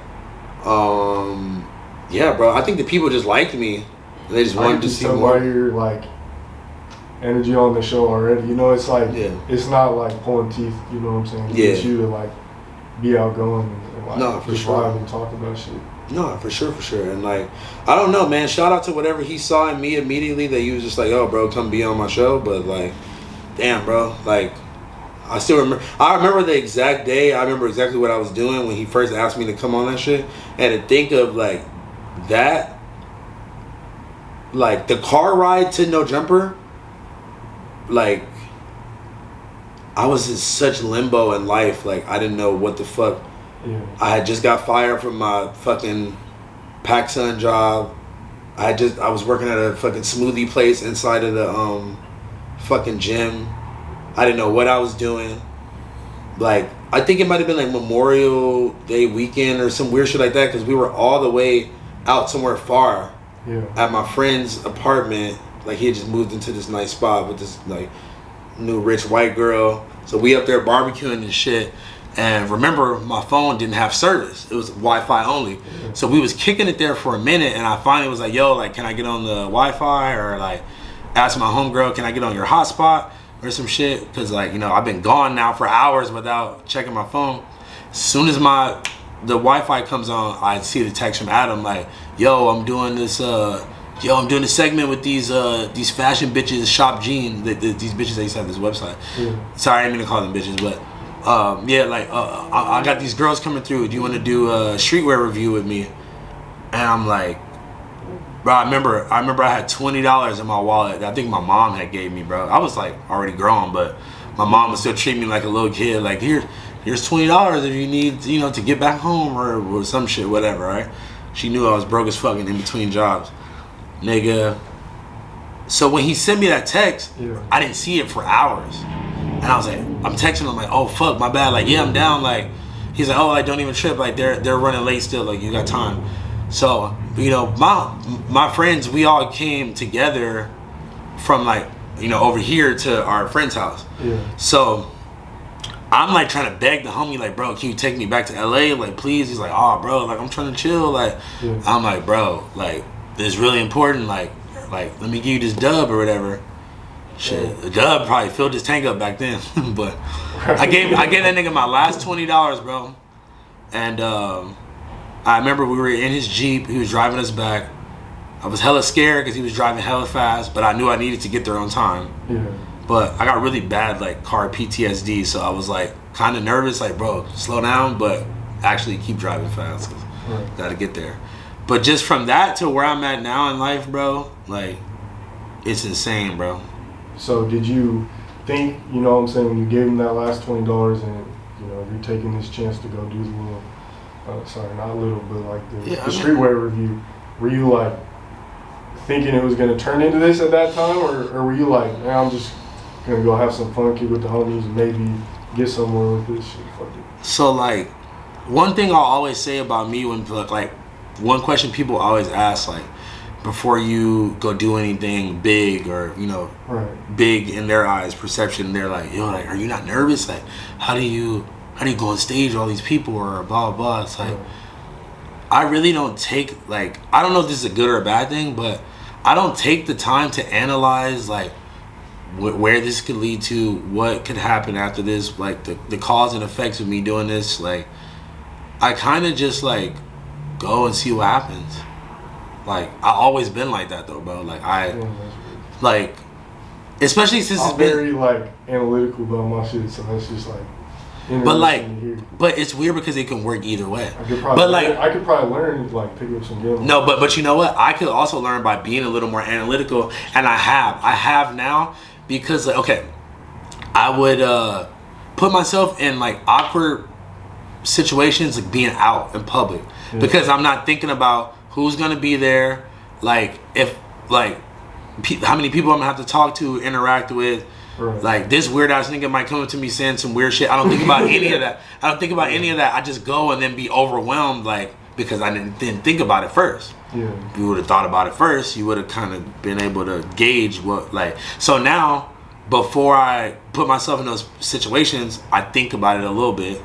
Yeah, bro. I think the people just liked me. They just wanted to see more.
Why you're like energy on the show already. You know, it's like it's not like pulling teeth. You know what I'm saying?
Yeah.
It's you to like be outgoing and like
no, for
just
sure.
vibe and talk about shit.
No, for sure. And like, I don't know, man. Shout out to whatever he saw in me immediately that he was just like, oh, bro, come be on my show. But like, damn, bro. Like, I still remember. I remember the exact day. I remember exactly what I was doing when he first asked me to come on that shit. And to think of like that, like the car ride to No Jumper, like I was in such limbo in life. Like I didn't know what the fuck.
Yeah.
I had just got fired from my fucking PacSun job. I was working at a fucking smoothie place inside of the fucking gym. I didn't know what I was doing. Like, I think it might have been like Memorial Day weekend or some weird shit like that, because we were all the way out somewhere far at my friend's apartment. Like, he had just moved into this nice spot with this like new rich white girl. So we up there barbecuing and shit. And remember, my phone didn't have service. It was Wi-Fi only. So we was kicking it there for a minute, and I finally was like, yo, like, can I get on the Wi-Fi? Or like, ask my homegirl, can I get on your hotspot? Or some shit. Because like, you know, I've been gone now for hours without checking my phone. As soon as the Wi-Fi comes on, I see the text from Adam like, yo, I'm doing this segment with these fashion bitches, Shop Jean, these bitches that used to have this website. Sorry, I didn't mean to call them bitches, but I got these girls coming through. Do you want to do a streetwear review with me? And I'm like, bro, I remember I had $20 in my wallet that I think my mom had gave me, bro. I was like already grown, but my mom was still treating me like a little kid. Like, here's $20 if you need, you know, to get back home or some shit, whatever, right? She knew I was broke as fucking in between jobs, nigga. So when he sent me that text, I didn't see it for hours. And I was like, I'm texting him like, oh fuck, my bad. Like, yeah, I'm down. Like, he's like, oh, like, don't even trip. Like, they're running late still. Like, you got time. So, you know, my friends, we all came together from like, you know, over here to our friend's house. So I'm like trying to beg the homie, like, bro, can you take me back to LA? Like, please. He's like, oh, bro, like, I'm trying to chill. Like, I'm like, bro, like, this is really important. Like, let me give you this dub or whatever. Shit, the dub probably filled his tank up back then. But I gave that nigga my last $20, bro. And I remember we were in his Jeep. He was driving us back. I was hella scared because he was driving hella fast, but I knew I needed to get there on time. But I got really bad like car PTSD, so I was like kind of nervous, like, bro, slow down, but actually keep driving fast. Gotta get there. But just from that to where I'm at now in life, bro, like, it's insane, bro.
So did you think, you know what I'm saying, when you gave him that last $20 and, you know, you're taking this chance to go do the little, not little, but like the streetwear review, were you like thinking it was going to turn into this at that time, or were you like, man, I'm just going to go have some fun, keep with the homies, and maybe get somewhere with this shit? Fuck it.
So like, one thing I'll always say about me when, like, one question people always ask, like, before you go do anything big or, you know, big in their eyes, perception, they're like, yo, like, are you not nervous? Like, how do you go on stage with all these people or blah, blah, blah? It's like, I really don't take, like, I don't know if this is a good or a bad thing, but I don't take the time to analyze, like, where this could lead to, what could happen after this, like, the cause and effects of me doing this. Like, I kind of just, like, go and see what happens. Like, I always been like that though, bro. Like, like, especially since
I'm very like analytical about my shit, so that's just like.
But like, but it's weird because it can work either way.
I could probably learn, like, pick up some game.
No, but you know what? I could also learn by being a little more analytical, and I have now, because like, okay, I would put myself in like awkward situations, like being out in public, because I'm not thinking about who's gonna be there, like if like how many people I'm gonna have to talk to, interact with. Right. Like this weird ass nigga might come up to me saying some weird shit. I don't think about any of that. I don't think about any of that. I just go and then be overwhelmed, like, because I didn't think about it first. Yeah. If you would have thought about it first, you would have kind of been able to gauge what, like. So now, before I put myself in those situations, I think about it a little bit.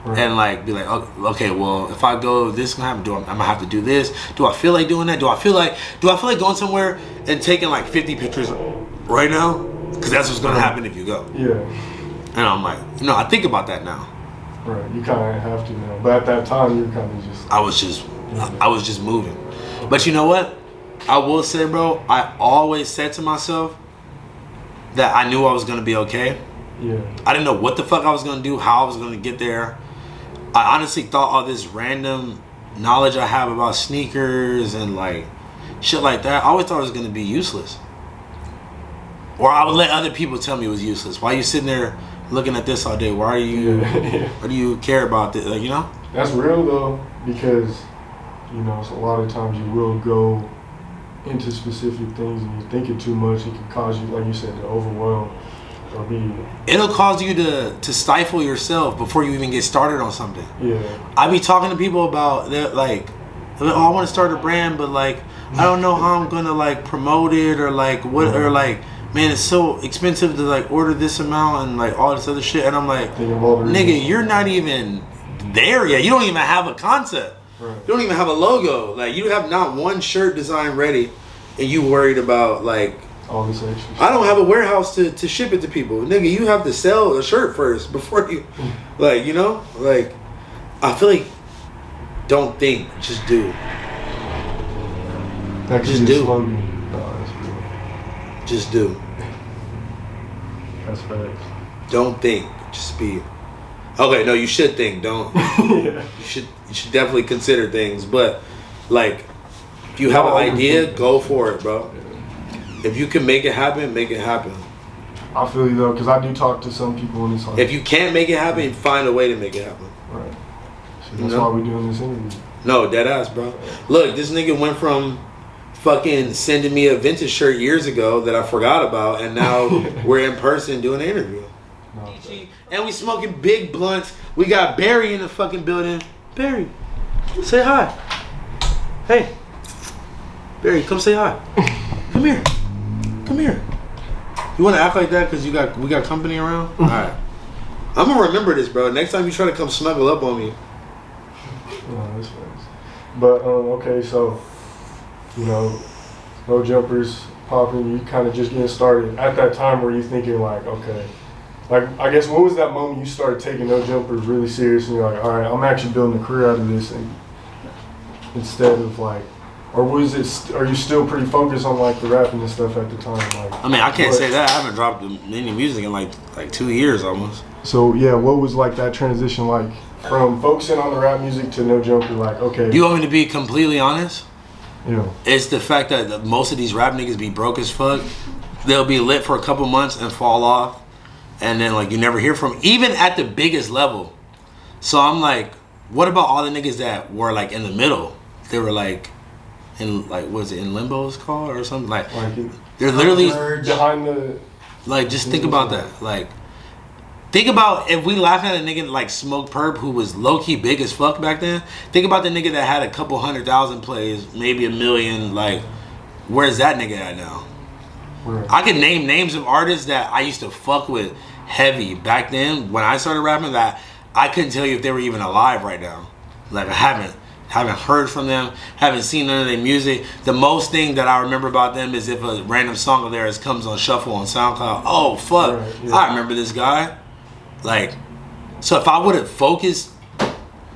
Right. And like be like, okay, well, if I go, this is gonna happen. I'm gonna have to do this. Do I feel like doing that? Do I feel like going somewhere and taking like 50 pictures right now? Because that's what's gonna happen if you go. Yeah. And I'm like, I think about that now.
Right. You kind of have to now, but at that time, you're kind of just.
I was just moving. But you know what? I will say, bro, I always said to myself that I knew I was gonna be okay. Yeah. I didn't know what the fuck I was gonna do, how I was gonna get there. I honestly thought all this random knowledge I have about sneakers and like shit like that, I always thought it was gonna be useless. Or I would let other people tell me it was useless. Why are you sitting there looking at this all day? Why do you care about this? Like,
That's real though, because so a lot of times you will go into specific things and you think it too much. It can cause you, like you said, to overwhelm.
It'll cause you to stifle yourself before you even get started on something. Yeah. I be talking to people about that, like, oh, I want to start a brand, but like I don't know how I'm gonna like promote it or like what or like, man, it's so expensive to like order this amount and like all this other shit, and I'm like, nigga, you're not even there yet. You don't even have a concept. Right. You don't even have a logo. Like you have not one shirt design ready, and you worried about like.
All this extra shit.
I don't have a warehouse to ship it to people. Nigga, you have to sell a shirt first before you, like, like, I feel like, don't think, just do.
That
just do.
Just
do.
That's facts.
Don't think, just be. Okay, no, you should think. Don't. Yeah. You should definitely consider things, but like, if you have an idea, go for it, bro. If you can make it happen, make it happen.
I feel you though, because I do talk to some people in this.
If you can't make it happen, find a way to make it happen.
Right. So that's why we're doing this interview.
No, dead ass, bro. Look, this nigga went from fucking sending me a vintage shirt years ago that I forgot about, and now we're in person doing an interview. No, and we smoking big blunts. We got Barry in the fucking building. Barry, say hi. Hey, Barry, come say hi. Come here. Come here. You want to act like that because we got company around? All right. I'm going to remember this, bro. Next time you try to come snuggle up on me.
No, that's nice. But, okay, so, no jumpers popping. You kind of just getting started. At that time, were you thinking like, okay, like, I guess when was that moment you started taking no jumpers really serious and you're like, all right, I'm actually building a career out of this, and instead of like, or was it? Are you still pretty focused on like the rapping and stuff at the time? Like,
I mean, I can't say that. I haven't dropped any music in like 2 years almost.
So yeah, what was like that transition like from focusing on the rap music to no jumper? Like, okay.
You want me to be completely honest?
Yeah.
It's the fact that most of these rap niggas be broke as fuck. They'll be lit for a couple months and fall off, and then like you never hear from them, even at the biggest level. So I'm like, what about all the niggas that were like in the middle? They were like. In like, what is it, in limbo it's called or something? Like they're literally
behind the.
Like, just think about that. Like, think about if we laughing at a nigga like Smoke Perp who was low key big as fuck back then. Think about the nigga that had a couple 100,000 plays, maybe 1 million. Like, where's that nigga at now? Right. I can name names of artists that I used to fuck with heavy back then when I started rapping that I couldn't tell you if they were even alive right now. Like, I haven't heard from them, haven't seen none of their music. The most thing that I remember about them is if a random song of theirs comes on shuffle on SoundCloud. Oh, fuck, right, yeah. I remember this guy. Like, so if I would have focused,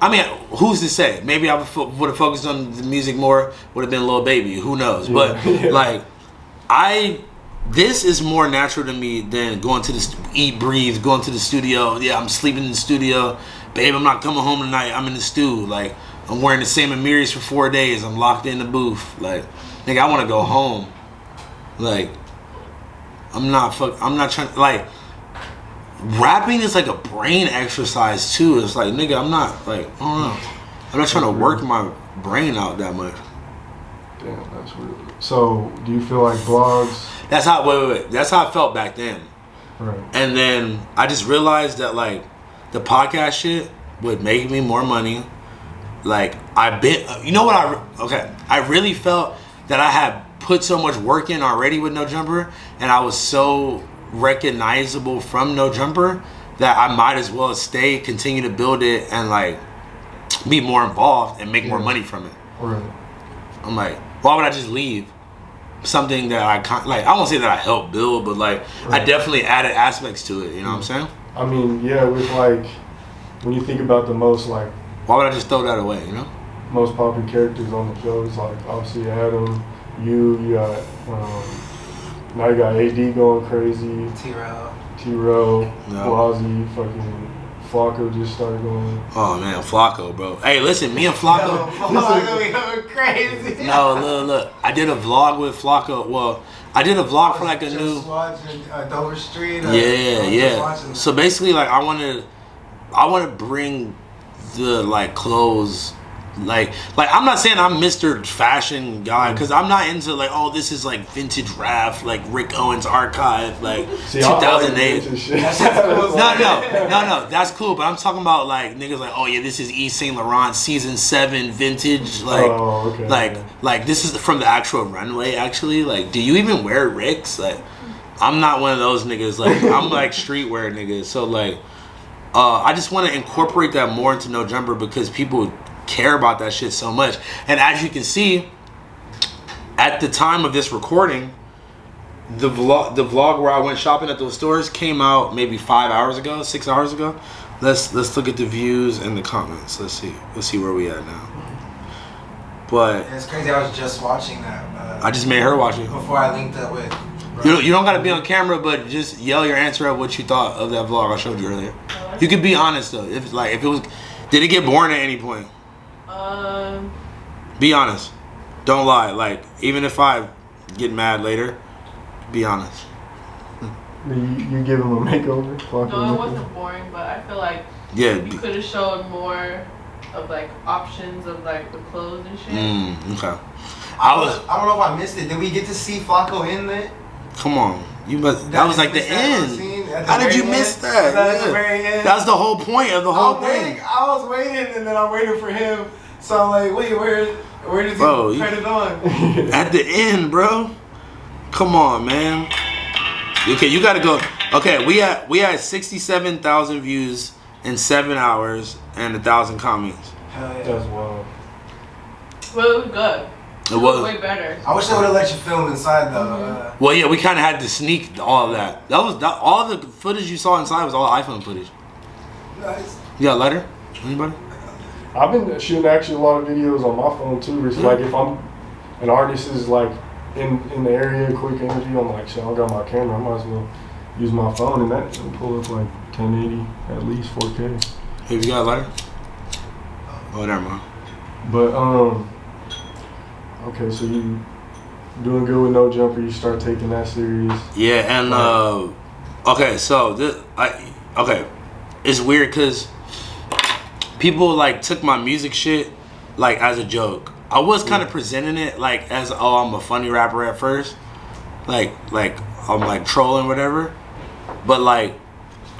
I mean, who's to say? Maybe I would have focused on the music more, would have been Lil Baby, who knows? Yeah. But, yeah. Like, this is more natural to me than going to the, eat, breathe, going to the studio. Yeah, I'm sleeping in the studio. Babe, I'm not coming home tonight, I'm in the stew. Like, I'm wearing the same Amiris for 4 days. I'm locked in the booth. Like, nigga, I want to go home. Like, I'm not trying. Like, rapping is like a brain exercise too. It's like, nigga, I'm not like, I don't know. I'm not trying to work my brain out that much.
Damn, that's weird. So, do you feel like blogs?
That's how. Wait. That's how I felt back then.
Right.
And then I just realized that like the podcast shit would make me more money. Like you know what I really felt that I had put so much work in already with No Jumper, and I was so recognizable from No Jumper that I might as well continue to build it and like be more involved and make more money from it.
Right.
I'm like, why would I just leave something that I won't say that I helped build, but like I definitely added aspects to it, you know what I'm saying?
I mean, yeah, with like when you think about the most like,
why would I just throw that away, you know?
Most popular characters on the show is like obviously Adam, you got now you got AD going crazy, T-Rell, Wazzy, fucking Flocko just started going.
Oh man, Flocko, bro. Hey, listen, me and Flocko.
Flocko be going crazy.
No, look. I did a vlog with Flocko. Well, I did a vlog for like a new.
Watching Dover Street.
Yeah. So basically, like, I want to bring the like clothes. Like I'm not saying I'm Mr. Fashion guy, because I'm not into like, oh, this is like vintage rap, like Rick Owens archive, like 2008. No, that's cool. But I'm talking about like niggas like, oh yeah, this is Yves Saint Laurent season 7 vintage, like, like this is from the actual runway. Actually, like, do you even wear Ricks? Like, I'm not one of those niggas. Like, I'm like streetwear niggas. So like, I just want to incorporate that more into No Jumper because people care about that shit so much. And as you can see, at the time of this recording, the vlog where I went shopping at those stores came out maybe 6 hours ago. Let's look at the views and the comments. Let's see where we at now. But
it's crazy. I was just watching that.
I just made her watch it
before I linked up with.
You don't gotta be on camera, but just yell your answer of what you thought of that vlog I showed you earlier. You could be honest though. If it was, did it get boring at any point? Be honest. Don't lie. Like, even if I get mad later, be honest.
You give him a makeover?
No, it wasn't boring, but I feel like you could have showed more of like options of like the clothes and shit.
Okay.
I don't know if I missed it. Did we get to see Flocko in it?
Come on. You must. That was like the end. How did you miss that? That was the whole point of the whole thing.
I was waiting, and then I'm waiting for him. So I'm like, wait, where does he turn it on?
At the end, bro. Come on, man. Okay, you gotta go. Okay, we had 67,000 views in 7 hours and 1,000 comments.
Hell yeah.
That's wild.
Well, it was good.
It was
way better.
I wish they would have let you film inside though.
Well, yeah, we kind of had to sneak all of that. All the footage you saw inside was all iPhone footage.
Nice.
You got a lighter? Anybody?
I've been shooting actually a lot of videos on my phone too. It's like if I'm an artist is like in the area, quick interview, I'm like, shit, I don't got my camera. I might as well use my phone and that will pull up like 1080 at least 4K.
Hey, you got a lighter? Oh, never mind.
But okay, so you doing good with No Jumper. You start taking that serious.
Yeah, and okay, so it's weird because people like took my music shit like as a joke. I was kind of presenting it like as, oh, I'm a funny rapper at first, like I'm like trolling whatever, but like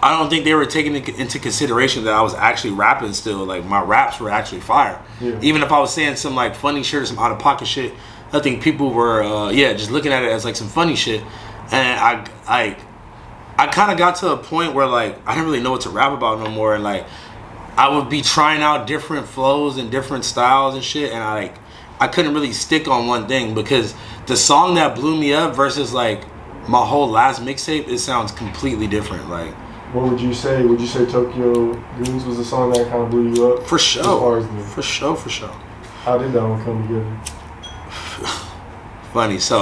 I don't think they were taking into consideration that I was actually rapping still. Like my raps were actually fire. Yeah. Even if I was saying some like funny shit or some out of pocket shit, I think people were just looking at it as like some funny shit. And I kind of got to a point where like I didn't really know what to rap about no more, and like I would be trying out different flows and different styles and shit, and I couldn't really stick on one thing because the song that blew me up versus like my whole last mixtape, it sounds completely different. Like,
what would you say? Would you say Tokyo Goons was the song that kind of blew you up?
For sure. For sure.
How did that one come together?
Funny. So,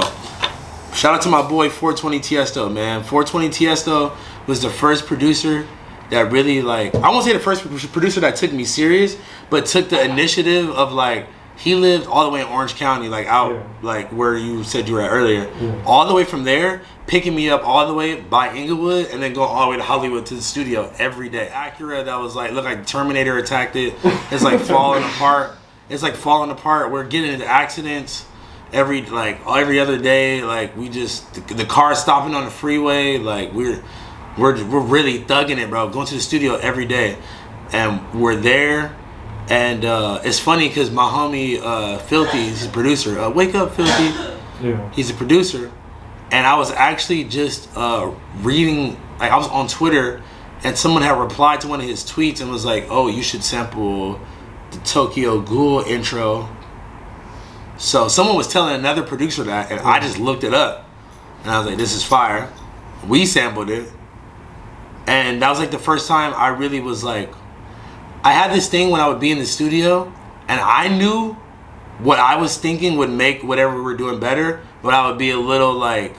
shout out to my boy 420 Tiesto, man. 420 Tiesto was the first producer that really like, I won't say the first producer that took me serious, but took the initiative of like he lived all the way in Orange County, like out, like where you said you were at earlier. All the way from there, picking me up all the way by Inglewood, and then going all the way to Hollywood to the studio every day. Acura that was like, looked like Terminator attacked it. It's like falling apart. It's like falling apart. We're getting into accidents every other day. Like we just the car stopping on the freeway. Like we're really thugging it, bro. Going to the studio every day, and we're there. And it's funny because my homie Filthy, he's a producer. Wake up, Filthy.
Yeah.
He's a producer, and I was actually just reading. Like I was on Twitter, and someone had replied to one of his tweets and was like, "Oh, you should sample the Tokyo Ghoul intro." So someone was telling another producer that, and I just looked it up, and I was like, "This is fire." We sampled it, and that was like the first time I really was like. I had this thing when I would be in the studio, and I knew what I was thinking would make whatever we were doing better, but I would be a little like,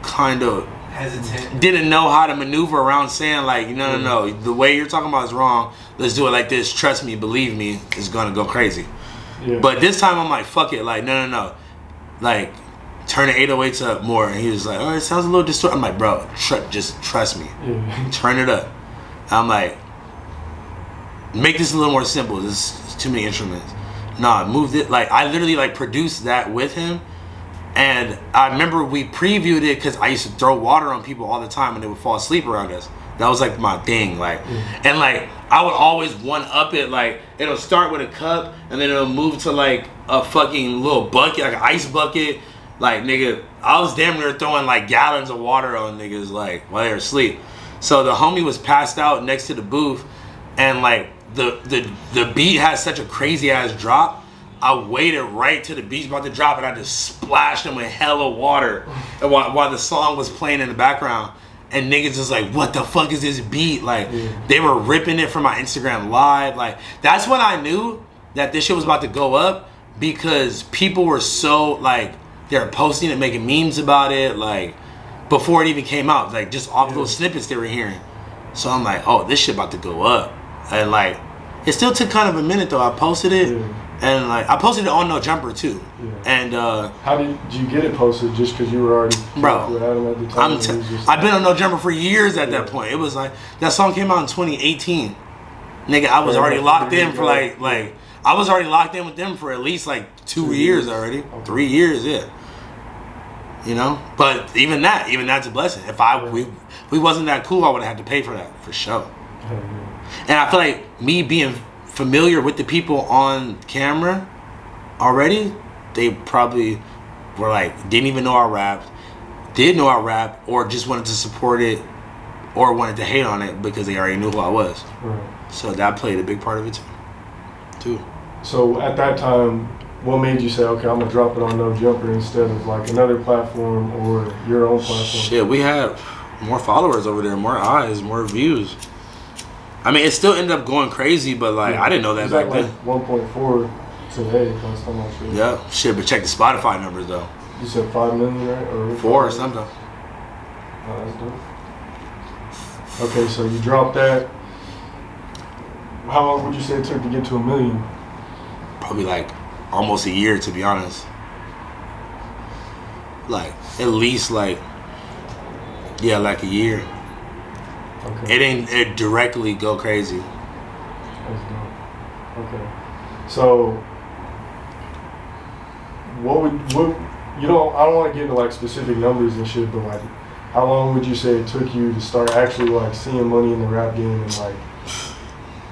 kind of
hesitant.
Didn't know how to maneuver around saying like, no, the way you're talking about is wrong. Let's do it like this. Trust me, believe me, it's gonna go crazy. Yeah. But this time I'm like, fuck it, like no, like turn the 808s up more. And he was like, oh, it sounds a little distorted. I'm like, bro, just trust me, turn it up. I'm like. Make this a little more simple. This is too many instruments. Nah, move it. Like I literally like produced that with him, and I remember we previewed it because I used to throw water on people all the time and they would fall asleep around us. That was like my thing. Like, and like I would always one up it. Like it'll start with a cup and then it'll move to like a fucking little bucket, like an ice bucket. Like nigga, I was damn near throwing like gallons of water on niggas like while they were asleep. So the homie was passed out next to the booth, and like. The beat has such a crazy ass drop. I waited right till the beat's about to drop, and I just splashed him with hella water while the song was playing in the background. And niggas was like, what the fuck is this beat? Like they were ripping it from my Instagram live. Like that's when I knew that this shit was about to go up, because people were so like they were posting it, making memes about it, like before it even came out, like just off those snippets they were hearing. So I'm like, oh, this shit about to go up. And like, it still took kind of a minute though. I posted it, and like I posted it on No Jumper too. And
how did you get it posted? Just because you were already with Adam at the time?
I've been on No Jumper for years at that point. It was like that song came out in 2018. Nigga, I was already locked in for like I was already locked in with them for at least like 2 years already, 3 years, You know, but even that's a blessing. If we wasn't that cool, I would have had to pay for that for sure. And I feel like me being familiar with the people on camera already, they probably were like, didn't even know I rapped, did know I rap, or just wanted to support it or wanted to hate on it because they already knew who I was. So that played a big part of it too.
So at that time, what made you say, okay, I'm going to drop it on No Jumper instead of like another platform or your own platform?
Shit, we had more followers over there, more eyes, more views. I mean, it still ended up going crazy, but like I didn't know that back then.
1.4 today, last time I checked.
Yeah, shit, but check the Spotify numbers though.
You said 5 million, right? Or
4 or something.
Oh, that's dope. Okay, so you dropped that. How long would you say it took to get to 1 million?
Probably like almost a year, to be honest. Like at least like a year. Okay. It didn't directly go crazy.
That's dope. Okay. So I don't want to get into like specific numbers and shit, but like how long would you say it took you to start actually like seeing money in the rap game and like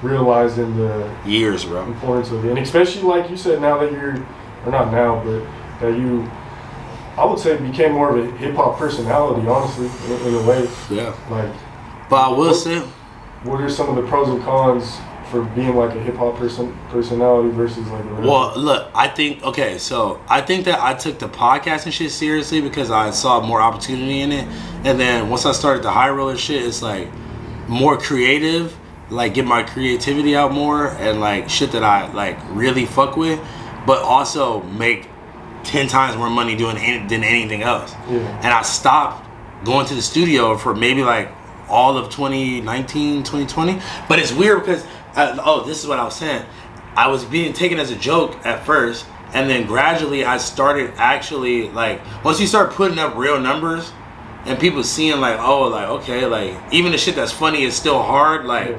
realizing the
years, bro,
importance of it? And especially like you said, now that you're, or not now, but that you, I would say, became more of a hip hop personality, honestly, in a way.
Yeah.
Like,
but I will say,
what are some of the pros and cons for being like a hip hop personality versus like a rapper?
Well, look, I think that I took the podcasting shit seriously because I saw more opportunity in it, and then once I started the high roller shit, it's like more creative, like get my creativity out more and like shit that I like really fuck with, but also make 10 times more money doing than anything else.
Yeah.
And I stopped going to the studio for maybe like all of 2019, 2020. But it's weird because, this is what I was saying. I was being taken as a joke at first, and then gradually I started actually, like, once you start putting up real numbers and people seeing like, oh, like, okay, like, even the shit that's funny is still hard, like,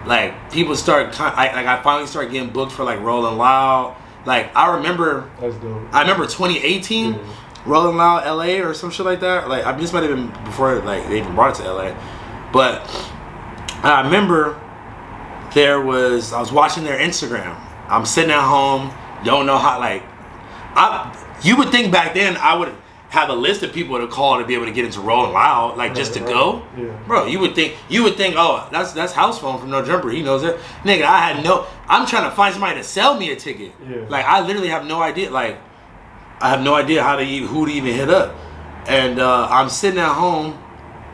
like, people start, I finally started getting booked for, like, Rolling Loud. Like, I remember,
That's dope.
I remember 2018, Rolling Loud LA or some shit like that. Like, this might have been before, like, they even brought it to LA. But I remember I was watching their Instagram. I'm sitting at home, don't know how, like, you would think back then I would have a list of people to call to be able to get into Rolling Loud, like, just to go. Yeah. Bro, you would think, oh, that's House Phone from No Jumper. He knows it. Nigga, I'm trying to find somebody to sell me a ticket. Yeah. Like, I literally have no idea. Like, I have no idea who to even hit up. And I'm sitting at home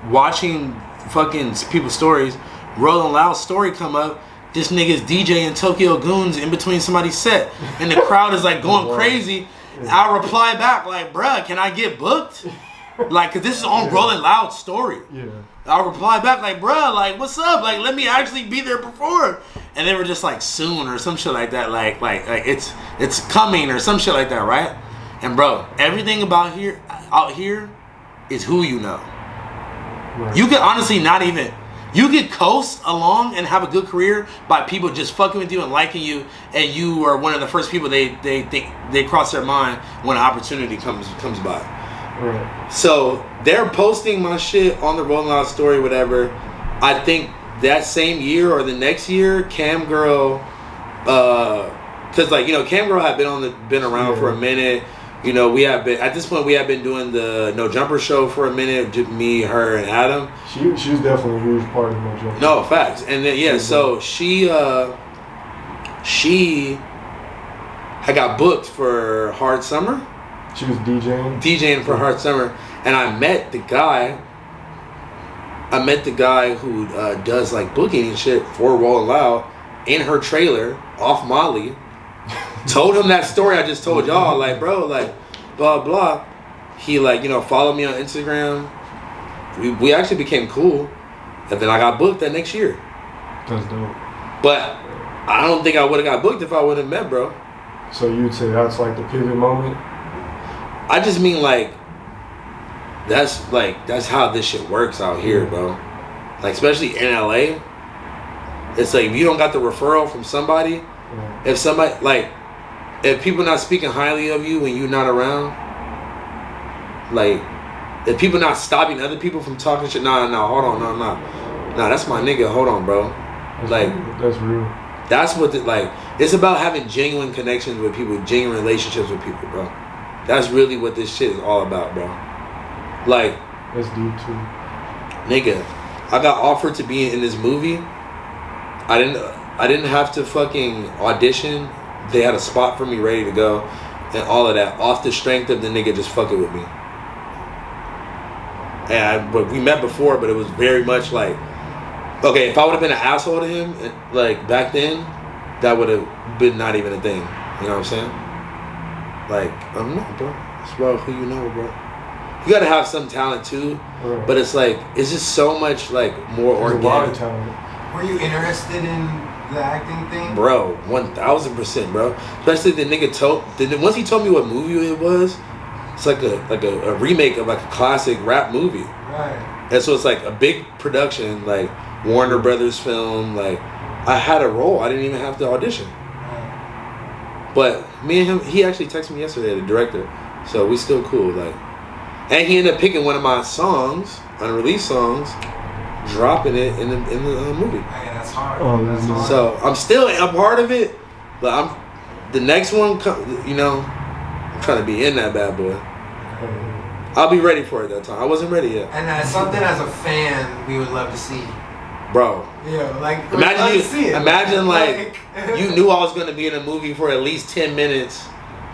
watching fucking people's stories. Rolling Loud story come up. This nigga's DJing Tokyo Goons in between somebody's set. And the crowd is like going crazy. I reply back like, bruh, can I get booked? Like, cause this is on Rolling Loud story. Yeah. I reply back like, bruh, like, what's up? Like, let me actually be there perform. And they were just like, soon or some shit like that. Like it's coming or some shit like that, right? And bro, everything out here is who you know. Right. You could honestly not even. You could coast along and have a good career by people just fucking with you and liking you, and you are one of the first people they think they cross their mind when an opportunity comes by. Right. So they're posting my shit on the Rolling Loud story, whatever. I think that same year or the next year, Cam Girl, because like, you know, Cam Girl had been around for a minute. You know, we have been doing the No Jumper show for a minute. Me, her, and Adam.
She was definitely a huge part of No Jumper.
No, facts. And then so she had got booked for Hard Summer.
She was DJing
for Hard Summer, and I met the guy who does like booking and shit for Rolling Loud in her trailer off Molly. Told him that story I just told y'all, like, bro, like, blah blah. He, like, you know, followed me on Instagram. We actually became cool, and then I got booked that next year.
That's dope.
But I don't think I would have got booked if I would have met, bro.
So you'd say that's like the pivot moment?
I just mean like that's how this shit works out here, bro. Like, especially in LA. It's like, if you don't got the referral from somebody, if somebody, like, if people not speaking highly of you when you're not around, like, if people not stopping other people from talking shit, nah, hold on, nah, that's my nigga, hold on, bro.
That's real.
That's what, it's about having genuine connections with people, genuine relationships with people, bro. That's really what this shit is all about, bro. Like,
that's deep too.
Nigga, I got offered to be in this movie. I didn't have to fucking audition. They had a spot for me ready to go and all of that off the strength of the nigga just fucking with me. But we met before, but it was very much like, okay, if I would have been an asshole to him, like, back then, that would have been not even a thing. You know what I'm saying? Like, I don't know, bro. It's about who you know, bro. You gotta have some talent too, right. But it's like, it's just so much, like, more organic. A lot of talent.
Were you interested in the acting thing?
Bro, 1000%, bro. Especially the nigga once he told me what movie it was, it's like a remake of like a classic rap movie.
Right.
And so it's like a big production, like Warner Brothers film. Like, I had a role. I didn't even have to audition. Right. But me and him, he actually texted me yesterday, the director. So we still cool. Like, and he ended up picking one of my songs, unreleased songs, dropping it in the movie.
Hey, that's hard.
Oh, that's hard.
So I'm still a part of it, but the next one, you know, I'm trying to be in that bad boy. I'll be ready for it that time. I wasn't ready yet.
And that's something as a fan we would love to see.
Bro.
Yeah, like,
imagine like you knew I was gonna be in a movie for at least 10 minutes,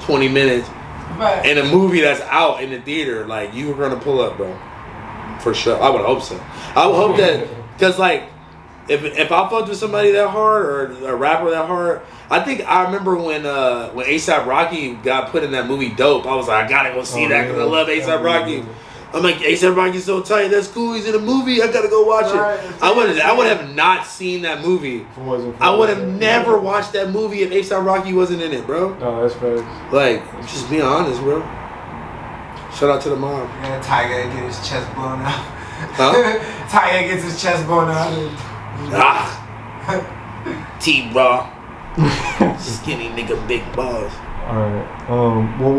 20 minutes,
right.
In a movie that's out in the theater. Like, you were gonna pull up, bro. For sure. I would hope so. I would hope that, because like, if I fucked with somebody that hard or a rapper that hard, I think I remember when A$AP Rocky got put in that movie Dope. I was like, I gotta go see that because I love A$AP Rocky. I'm like, A$AP Rocky's so tight. That's cool. He's in a movie. I gotta go watch it. I would have not seen that movie. I would have never watched that movie if A$AP Rocky wasn't in it, bro.
No, that's facts.
Like, just being honest, bro. Shout out to the mob.
Yeah, Tiger get his chest blown out.
Huh?
Tiger gets his chest blown out.
T-Rell. Skinny nigga, big balls.
Alright. Well,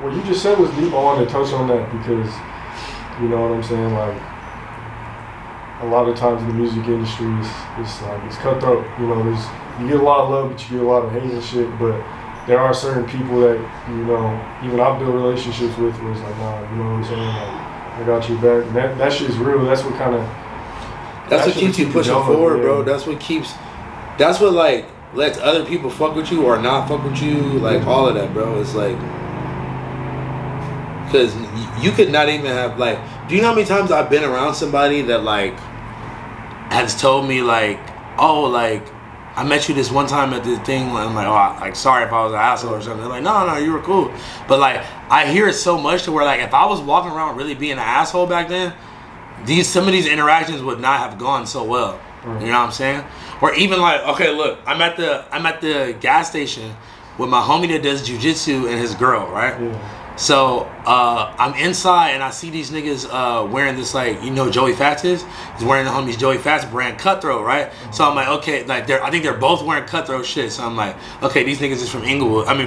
what you just said was deep. I wanted to touch on that because, you know what I'm saying? Like, a lot of times in the music industry, it's cutthroat. You know, you get a lot of love, but you get a lot of hate and shit. But there are certain people that, you know, even I've built relationships with where it's like, nah, you know what I'm saying? Like, I got your back. And that shit's real. That's what kind of...
That's what keeps you pushing forward, bro. That's what, like, lets other people fuck with you or not fuck with you. Like, all of that, bro. It's like... Because you could not even have, like... Do you know how many times I've been around somebody that, like, has told me, like, oh, like, I met you this one time at this thing. I'm like, oh, like, sorry if I was an asshole or something. They're like, no, you were cool. But, like, I hear it so much to where, like, if I was walking around really being an asshole back then, some of these interactions would not have gone so well. You know what I'm saying? Or even, like, okay, look, I'm at the gas station with my homie that does jujitsu and his girl, right? Yeah. So I'm inside and I see these niggas wearing this, like, you know, Joey Fats is? He's wearing the homie's Joey Fats brand Cutthroat, right? So I'm like, okay, like, I think they're both wearing Cutthroat shit. So I'm like, okay, these niggas is from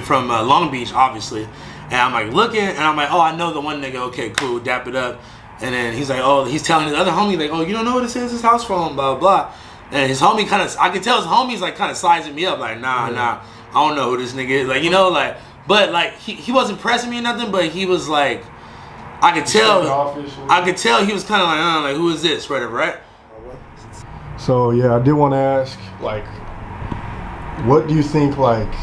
from Long Beach, obviously. And I'm like looking and I'm like, oh, I know the one nigga. Okay, cool, dap it up. And then he's like, oh, he's telling his other homie, like, oh, you don't know what this is? His house phone, blah, blah. And his homie I can tell his homie's like kind of sizing me up, like, nah, I don't know who this nigga is. Like, you know, like, but like he wasn't pressing me or nothing, but he was like, I could tell he was kind of like who is this, whatever, right?
So yeah, I did want to ask, like, what do you think, like,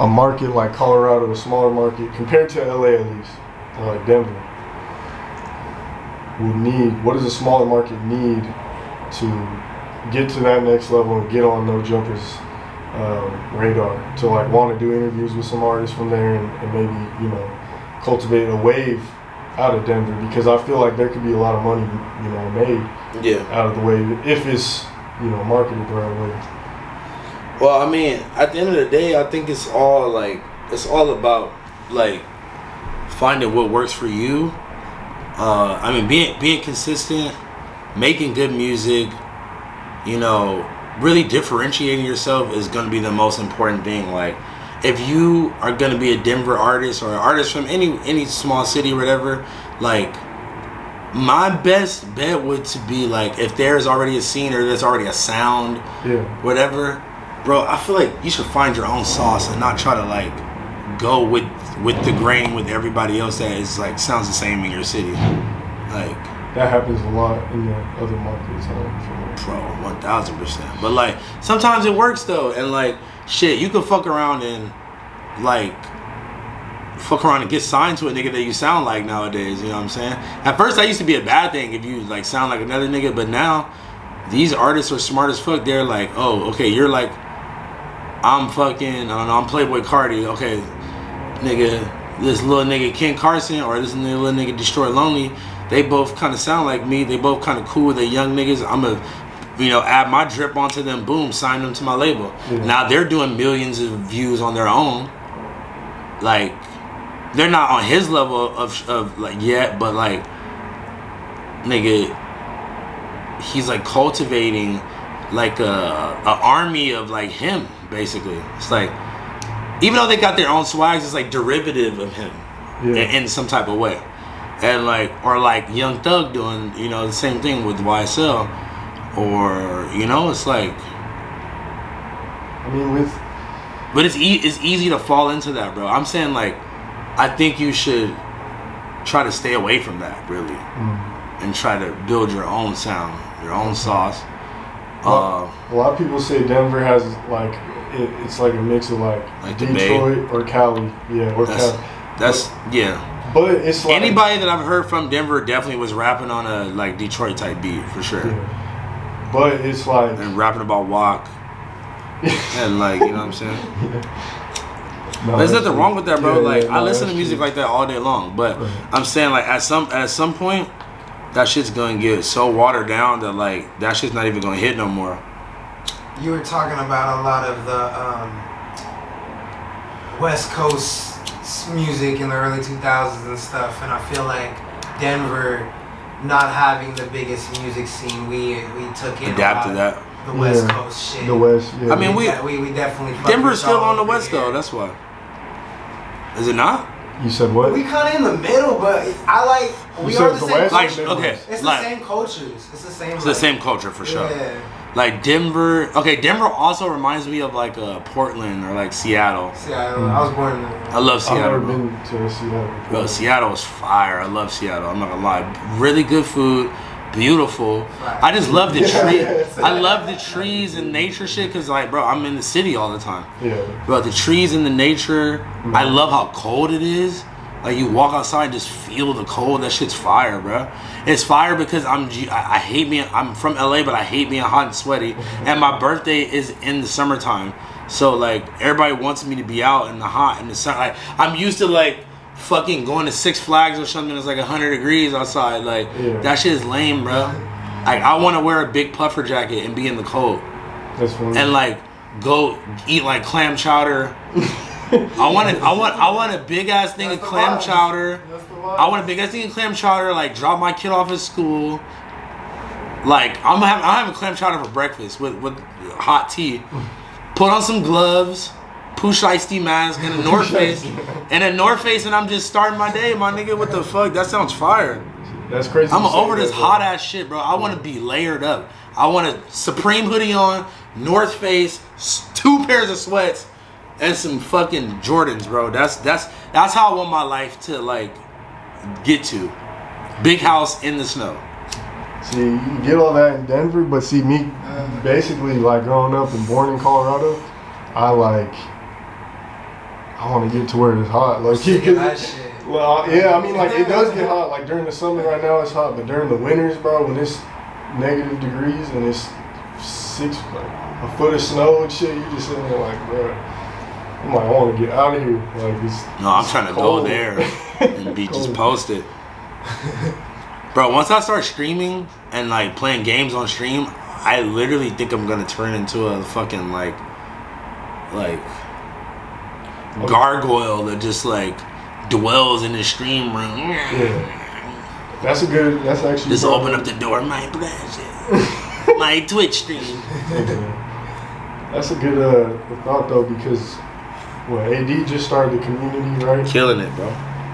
a market like Colorado, a smaller market compared to LA at least, or like Denver, would need? What does a smaller market need to get to that next level and get on No Jumper's radar, to like want to do interviews with some artists from there and maybe, you know, cultivate a wave out of Denver? Because I feel like there could be a lot of money, you know, made out of the wave if it's, you know, marketed the right way.
Well, I mean, at the end of the day, I think it's all about like finding what works for you. I mean, being consistent, making good music, you know, really differentiating yourself is going to be the most important thing. Like, if you are going to be a Denver artist or an artist from any small city or whatever, like, my best bet would to be like, if there's already a scene or there's already a sound, whatever, bro, I feel like you should find your own sauce and not try to like go with the grain with everybody else that is like sounds the same in your city. Like,
that happens a lot in the other markets.
Bro, 1000%. But like, sometimes it works though, and like, shit, you can fuck around and get signed to a nigga that you sound like nowadays. You know what I'm saying? At first, that used to be a bad thing if you like sound like another nigga, but now these artists are smart as fuck. They're like, oh, okay, you're like, I'm fucking, I don't know, I'm Playboy Cardi. Okay, nigga, this little nigga Ken Carson or this little nigga Destroy Lonely, they both kind of sound like me. They both kind of cool with the young niggas. I'm a, you know, add my drip onto them. Boom, sign them to my label. Yeah. Now they're doing millions of views on their own. Like, they're not on his level of like yet, but like, nigga, he's like cultivating like a army of like him, basically. It's like, even though they got their own swags, it's like derivative of him in some type of way. And like, or like Young Thug doing, you know, the same thing with YSL, or, you know, it's like,
I mean,
but it's easy to fall into that, bro. I'm saying, like, I think you should try to stay away from that, really, and try to build your own sound, your own sauce.
A lot of people say Denver has like it's like a mix of like Detroit or Cali, or Cali.
Yeah.
But it's like,
anybody that I've heard from Denver definitely was rapping on a like Detroit type beat for sure.
Yeah. But it's like,
and rapping about walk and like, you know what I'm saying?
No,
There's nothing wrong with that, bro.
Yeah,
I listen to music
true.
like that all day long. But I'm saying, like, at some point, that shit's gonna get so watered down that like that shit's not even gonna hit no more.
You were talking about a lot of the West Coast music in the early 2000s and stuff, and I feel like Denver not having the biggest music scene, we took in
Adapt to that.
The West Coast shit.
The West, yeah.
I mean, we
definitely.
Denver's still on the West though. That's why. Is it not?
You said what?
We kind of in the middle, but I like. We
said
are the
the
same.
West?
Like,
culture.
okay,
It's
like,
the same cultures. It's the same.
It's the same culture for sure.
Yeah.
Like Denver. Okay, Denver also reminds me of like Portland or like Seattle.
Seattle. I was born in there.
I love Seattle.
I've never
bro.
been to Seattle.
Bro, Seattle is fire. I love Seattle. I'm not gonna lie. Really good food, beautiful.
Right.
I just love the tree. I love the trees and nature shit because, like, bro, I'm in the city all the time.
Yeah.
Bro, the trees and the nature. I love how cold it is. Like, you walk outside and just feel the cold. That shit's fire, bro. It's fire because I hate being. I'm from LA, but I hate being hot and sweaty. And my birthday is in the summertime. So, like, everybody wants me to be out in the hot in the sun. Like, I'm used to, like, fucking going to Six Flags or something that's like 100 degrees outside. Like, that shit is lame, bro. Like, I want to wear a big puffer jacket and be in the cold.
That's funny.
And, like, go eat, like, clam chowder. I want a big ass thing of clam chowder. I want a big ass thing of clam chowder. Like, drop my kid off at school. Like, I'm having clam chowder for breakfast with hot tea. Put on some gloves. Push iced tea mask and a North Face, and I'm just starting my day, my nigga. What the fuck? That sounds fire.
That's crazy.
I'm over this hot ass shit, bro. I want to be layered up. I want a Supreme hoodie on, North Face, 2 pairs of sweats, and some fucking Jordans, bro. That's how I want my life to like get to. Big house in the snow.
See, you get all that in Denver, but see me, basically like growing up and born in Colorado, I want to get to where it's hot. Like,
that shit.
Well, yeah, I mean, like, it does get hot. Like, during the summer right now, it's hot. But during the winters, bro, when it's negative degrees and it's a foot of snow and shit, you just sitting there like, bro, I'm like, I want to get out of here. Like,
I'm trying to go there and be just posted. Bro, once I start streaming and, like, playing games on stream, I literally think I'm going to turn into a fucking, like gargoyle that just like dwells in the stream room.
Yeah. That's actually
just open up the door, my pleasure. My Twitch stream.
That's a good thought though, because AD just started the community, right?
Killing it, bro.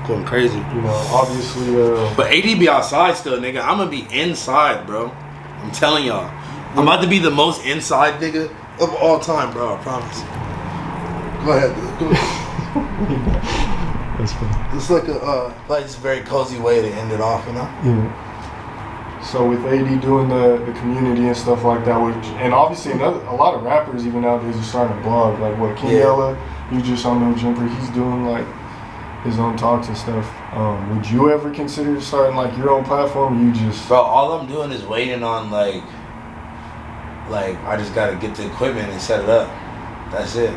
Going crazy.
You know, obviously
but AD be outside still, nigga. I'm gonna be inside, bro. I'm telling y'all. I'm about to be the most inside nigga of all time, bro. I promise. Go ahead, dude.
That's funny.
It's like it's a very cozy way to end it off, you know?
Yeah. So with AD doing the community and stuff like that, and obviously a lot of rappers even nowadays are starting to blog. Like King Ella, you just on No Jumper, he's doing like his own talks and stuff. Would you ever consider starting like your own platform? Or you just
bro, all I'm doing is waiting on like I just gotta get the equipment and set it up. That's it.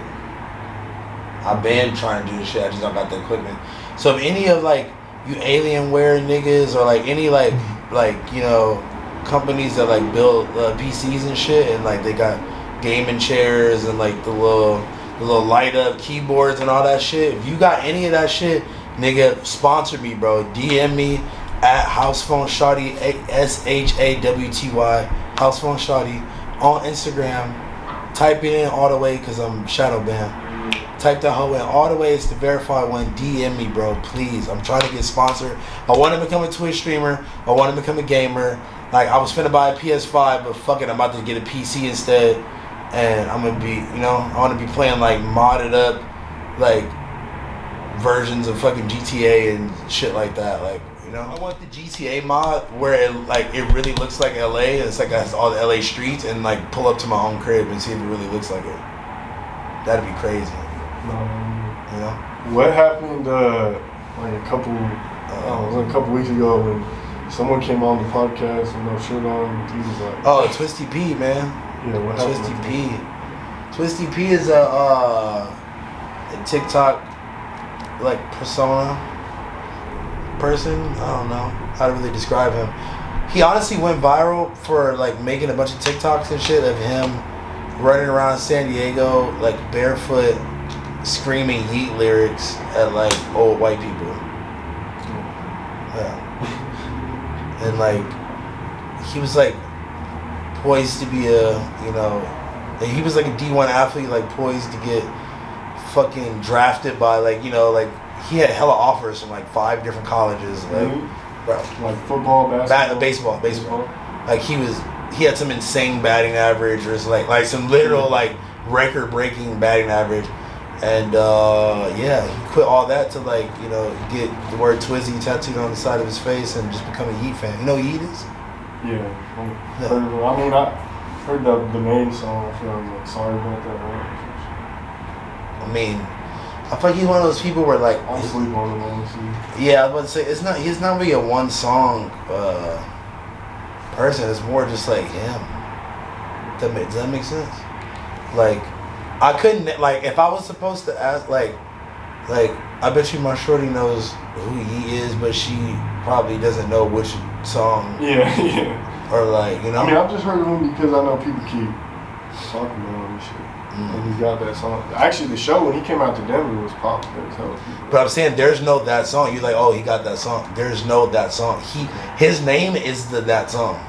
I've been trying to do this shit. I just don't got the equipment. So if any of like you Alienware niggas or like any like you know companies that like build PCs and shit and like they got gaming chairs and like the little light up keyboards and all that shit. If you got any of that shit, nigga, sponsor me, bro. DM me at Housephone Shawty, SHAWTY, Housephone Shawty on Instagram. Type it in all the way because I'm shadow banned. Type that hoe in all the way. It's the verified one. DM me, bro, please. I'm trying to get sponsored. I want to become a Twitch streamer. I want to become a gamer. Like, I was finna buy a PS5, but fuck it, I'm about to get a PC instead. And I'm gonna be, you know, I want to be playing like modded up, like versions of fucking GTA and shit like that. Like, you know, I want the GTA mod where it really looks like LA. And it's like it has all the LA streets and like pull up to my own crib and see if it really looks like it. That'd be crazy. You know?
What happened like a couple weeks ago when someone came on the podcast and no shirt on? He was like,
oh, Twisty P, man.
Yeah, what happened?
Twisty P is TikTok like persona person. I don't know how to really describe him. He honestly went viral for like making a bunch of TikToks and shit of him running around San Diego like barefoot, screaming Yeet lyrics at like old white people. Yeah. And like he was like poised to be a, you know, he was like a D1 athlete, like poised to get fucking drafted by like, you know, like he had hella offers from like 5 different colleges, like, bro.
Like football, basketball,
baseball. Like he had some insane batting average, or like some literal like record-breaking batting average, and yeah, he quit all that to like, you know, get the word Twizzy tattooed on the side of his face and just become a Yeet fan. You know what Yeet is?
Yeah. I mean, I heard the main song. I feel like sorry about that.
I mean, I feel like he's one of those people where like
I'll sleep on him, honestly.
Yeah, I was about to say he's not really a one song person. It's more just like him. Does that make sense? Like, I couldn't, like, if I was supposed to ask, like I bet you my shorty knows who he is, but she probably doesn't know which song.
Yeah.
Or like, you know.
I mean, I've just heard of him because I know people keep talking about him and shit. And he's got that song. Actually, the show when he came out to Denver was popular as hell.
But I'm saying there's no that song. You're like, oh, he got that song. There's no that song. His name is that song.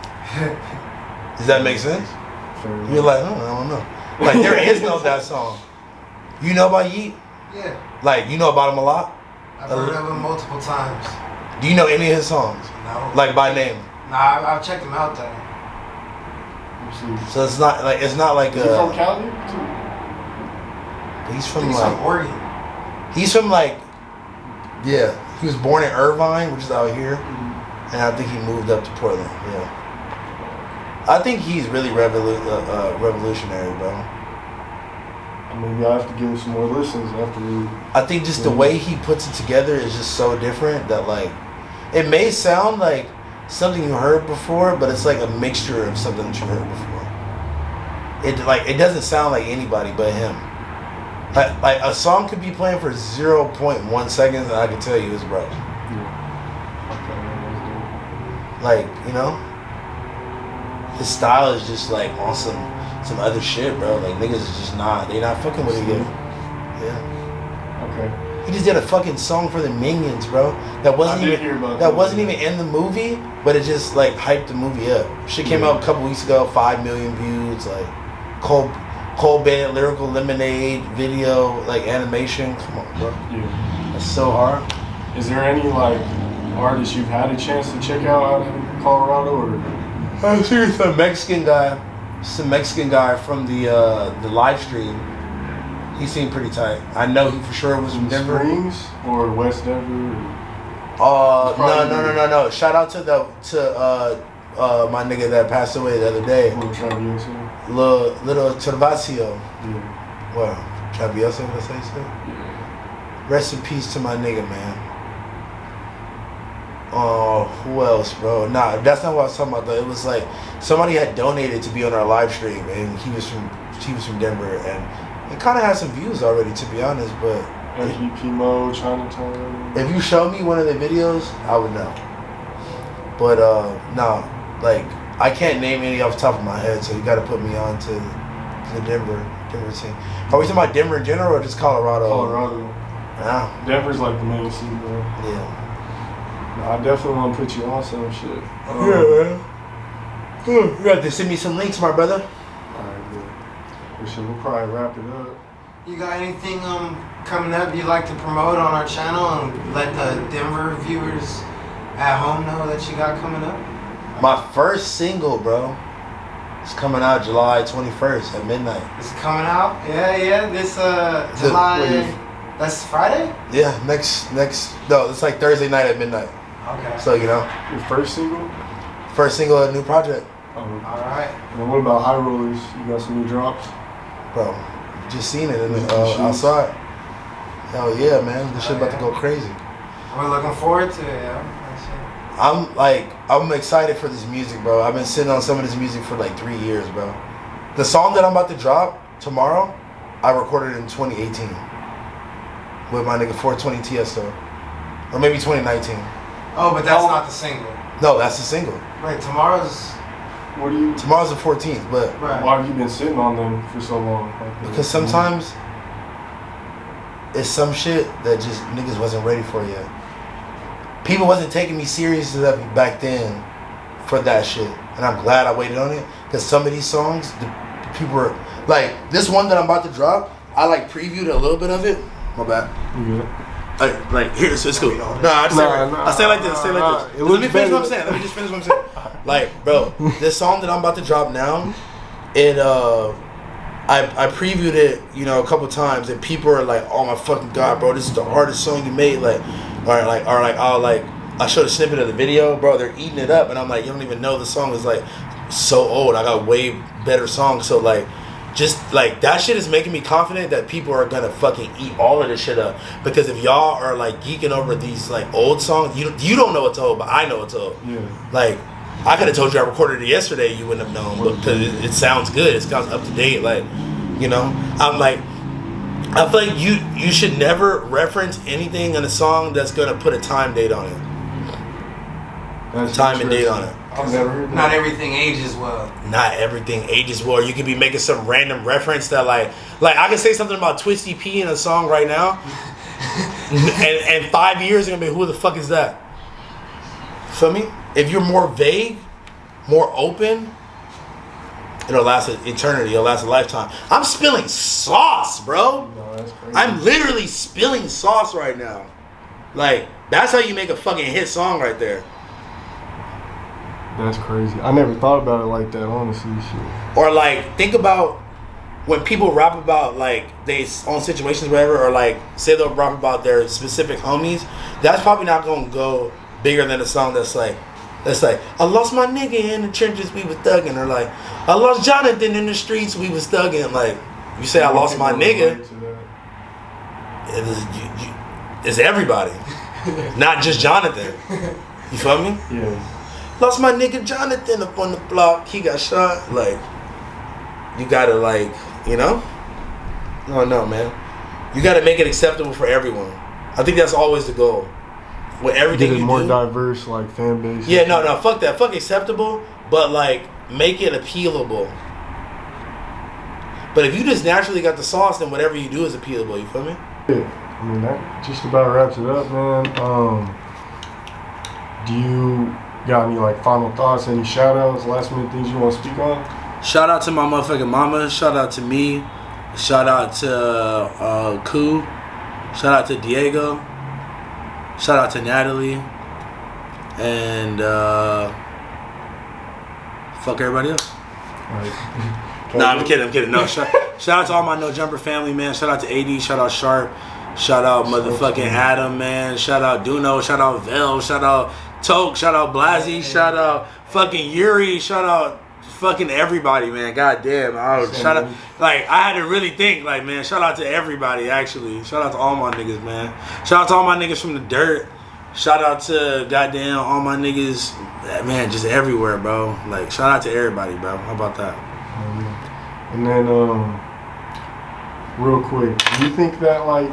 Does that make sense? You're like, oh, I don't know. Like there is no that song. You know about Yeet?
Yeah.
Like you know about him a lot?
I've heard of him multiple times.
Do you know any of his songs?
No.
Like by name?
Nah, I've checked him out though.
So it's not like
Is he from Cali too?
He's from
he's
like
from Oregon.
He's from like, yeah. He was born in Irvine, which is out here, and I think he moved up to Portland. Yeah. I think he's really revolutionary, bro.
Maybe I have to give him some more listens after.
I think just the way he puts it together is just so different that like, it may sound like something you heard before, but it's like a mixture of something that you heard before. It doesn't sound like anybody but him. Like a song could be playing for 0.1 seconds and I can tell you it's bro. Like, you know, his style is just like on some other shit, bro. Like niggas is just they not fucking with it yet. Yeah.
Okay.
He just did a fucking song for the Minions, bro. That wasn't even in the movie, but it just like hyped the movie up. Shit came out a couple weeks ago, 5 million views, like Cole Bennett, Lyrical Lemonade video, like animation. Come on, bro.
Yeah.
That's so hard.
Is there any like artists you've had a chance to check out in Colorado, or?
I see some Mexican guy from the live stream. He seemed pretty tight. I know he for sure was from Denver.
Springs or West Denver?
No. Shout out to my nigga that passed away the other day. Little Travasio.
Yeah.
Well, Travieso, did I say so?
Yeah.
Rest in peace to my nigga, man. Oh, who else, bro? Nah, that's not what I was talking about though. It was like somebody had donated to be on our live stream, and he was from Denver, and it kind of had some views already, to be honest. But
Chemo, Chinatown.
If you show me one of the videos, I would know. But no, like I can't name any off the top of my head, so you got to put me on to the Denver team. Are we talking about Denver in general or just Colorado?
Colorado.
Yeah.
Denver's like the main city, bro.
Yeah.
I definitely want to put you on some shit.
Yeah, man. You got to send me some links, my brother.
Alright, good. We'll probably wrap it up.
You got anything coming up you'd like to promote on our channel and let the Denver viewers at home know that you got coming up?
My first single, bro, is coming out July 21st at midnight.
It's coming out? Yeah. This July. That's Friday?
Yeah, next. No, it's like Thursday night at midnight.
Okay.
So, you know.
Your first single?
First single, a new project.
Oh.
Alright.
And what about High Rollers? You got some new drops?
Bro, just seen it in the, outside. Hell yeah, man. This shit about to go crazy.
We're looking forward to it, yeah.
I'm excited for this music, bro. I've been sitting on some of this music for like 3 years, bro. The song that I'm about to drop tomorrow, I recorded in 2018. with my nigga 420 Tiesto, or maybe 2019.
Oh, but that's not the single.
No, that's the single.
Right, tomorrow's.
What do you?
Tomorrow's the 14th, but
Right.
Why have you been sitting on them for so long? Like,
because sometimes it's some shit that just niggas wasn't ready for yet. People wasn't taking me serious enough back then for that shit, and I'm glad I waited on it. Because some of these songs, the people were like, this one that I'm about to drop, I like previewed a little bit of it. My bad.
You good?
Like here, so it's cool. I say like this. Let me finish what I'm saying. Let me just finish what I'm saying. Like, bro, this song that I'm about to drop now, it I previewed it, you know, a couple times, and people are like, "Oh my fucking god, bro, this is the hardest song you made." Like, I showed a snippet of the video, bro. They're eating it up, and I'm like, you don't even know the song is like so old. I got way better songs, so like. Just like that shit is making me confident that people are gonna fucking eat all of this shit up, because if y'all are like geeking over these like old songs, you don't know what's old, but I know what's old. Yeah. Like I could have told you I recorded it yesterday, you wouldn't have known, but because it sounds good, it sounds up to date. Like, you know, I'm like, I feel like you should never reference anything in a song that's gonna put a time date on it.
That's
time and date on it.
I've never heard that.
Not everything ages well.
Not everything ages well. You could be making some random reference that like I can say something about Twisty P in a song right now, and 5 years are gonna be, who the fuck is that? Feel me? If you're more vague, more open, it'll last an eternity. It'll last a lifetime. I'm spilling sauce, bro.
No, that's crazy.
I'm literally spilling sauce right now. Like that's how you make a fucking hit song right there.
That's crazy. I never thought about it like that, honestly. Shit.
Or like, think about when people rap about like they own situations, whatever, or like say they'll rap about their specific homies. That's probably not gonna go bigger than a song that's like, I lost my nigga in the trenches, we was thugging, or like, I lost Jonathan in the streets, we was thugging. Like, you say I lost my nigga, it's everybody, not just Jonathan. You feel me?
Yeah.
Lost my nigga Jonathan up on the block. He got shot. Like, you gotta like, you know? No, man. You gotta make it acceptable for everyone. I think that's always the goal. With everything
Get it
you
more
do.
diverse, like fan base.
Yeah, no, fuck that. Fuck acceptable, but like make it appealable. But if you just naturally got the sauce, then whatever you do is appealable. You feel me?
Yeah. I mean, that just about wraps it up, man. Do you got any like final thoughts, any shout outs, last minute things you want to speak on?
Shout out to my motherfucking mama. Shout out to me. Shout out to Koo. Shout out to Diego. Shout out to Natalie. And fuck everybody else.
Right.
Nah, I'm kidding. No, shout out to all my No Jumper family, man. Shout out to AD. Shout out Sharp. Shout out motherfucking Adam, man. Shout out Duno. Shout out Vel. Shout out Toke. Shout out Blasi. Shout out fucking Yuri. Shout out fucking everybody, man. God damn. Shout out. Like, I had to really think, like, man, shout out to everybody, actually. Shout out to all my niggas, man. Shout out to all my niggas from the dirt. Shout out to goddamn all my niggas, man, just everywhere, bro. Like, shout out to everybody, bro. How about that?
And then, real quick, do you think that, like,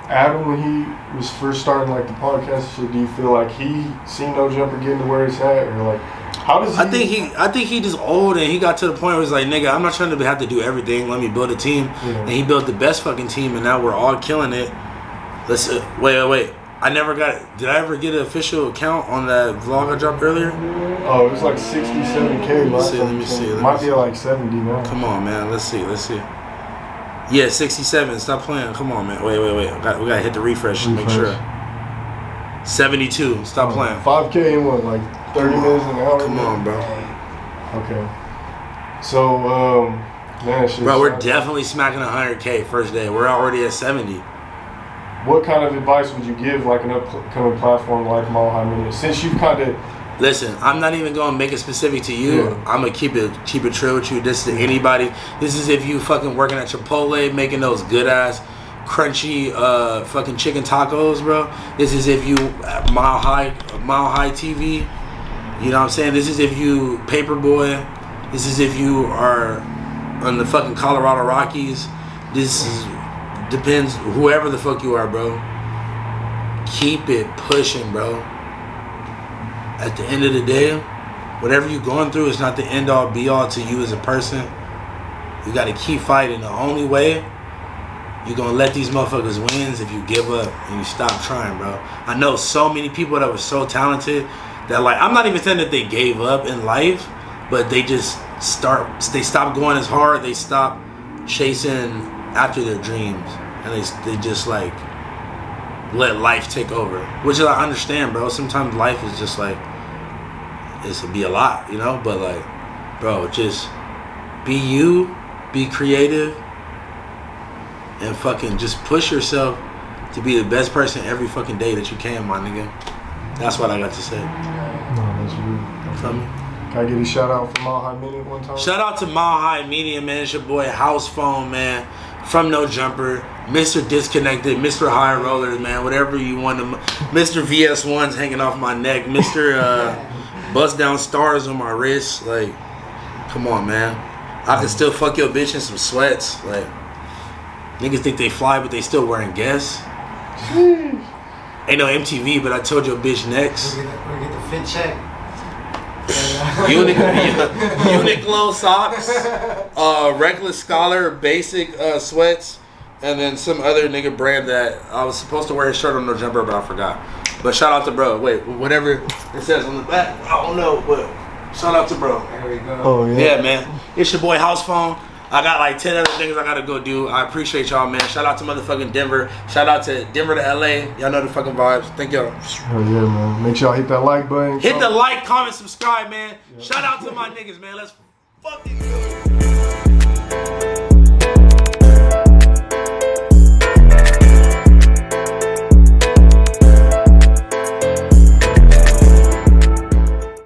Adam, when he was first starting like the podcast, do you feel like he seen No Jumper getting to where it's at, or like how does he?
I think he just old, and he got to the point where he's like, nigga, I'm not trying to have to do everything. Let me build a team, and he built the best fucking team, and now we're all killing it. Let's wait. I never got it. Did I ever get an official count on that vlog I dropped earlier?
Oh, it was like 67K.
Let me see.
Might be like 70 now.
Come on, man. Let's see. Yeah, 67. Stop playing. Come on, man. Wait. We gotta hit the refresh to make sure. 72. Stop playing.
5K in what, like 30 minutes an hour?
Come on, bro.
Okay. So, man, shit.
Bro, we're definitely smacking 100K first day. We're already at 70.
What kind of advice would you give, like, an upcoming platform like Mile High Media? Since you've kind of...
Listen, I'm not even going to make it specific to you. Yeah. I'm going to keep it true with you. This is to anybody. This is if you fucking working at Chipotle, making those good-ass, crunchy fucking chicken tacos, bro. This is if you Mile High TV. You know what I'm saying? This is if you Paperboy. This is if you are on the fucking Colorado Rockies. This is depends, whoever the fuck you are, bro. Keep it pushing, bro. At the end of the day, whatever you're going through is not the end all be all to you as a person. You gotta keep fighting. The only way you're gonna let these motherfuckers win is if you give up and you stop trying, bro. I know so many people that were so talented that, like, I'm not even saying that they gave up in life, but they just stop going as hard. They stop chasing after their dreams, and they just like let life take over, which I understand, bro. Sometimes life is just like, it's be a lot, you know, but like, bro, just be you, be creative, and fucking just push yourself to be the best person every fucking day that you can, my nigga. That's what I got to say.
No, that's real.
From me.
Can I get a shout out for Mile High Media one time?
Shout out to Mile High Media, man. It's your boy House Phone, man. From No Jumper, Mr. Disconnected, Mr. High Rollers, man. Whatever you want to. Mr. VS1's hanging off my neck. Mr. Bust Down Stars on my wrist. Like, come on, man. I can still fuck your bitch in some sweats. Like, niggas think they fly, but they still wearing Guess. Ain't no MTV, but I told your bitch next.
We get the fit check.
Uniqlo socks, Reckless Scholar basic sweats, and then some other nigga brand that I was supposed to wear his shirt on No Jumper, but I forgot. But shout out to bro. Wait, whatever it says on the back, I don't know, but shout out to bro.
There we go.
Oh yeah.
Yeah, man. It's your boy House Phone. I got like 10 other things I gotta go do. I appreciate y'all, man. Shout out to motherfucking Denver. Shout out to Denver to LA. Y'all know the fucking vibes. Thank y'all.
Hell yeah, man. Make sure y'all hit that like button.
Hit the like, comment, subscribe, man. Shout out to my niggas, man. Let's fucking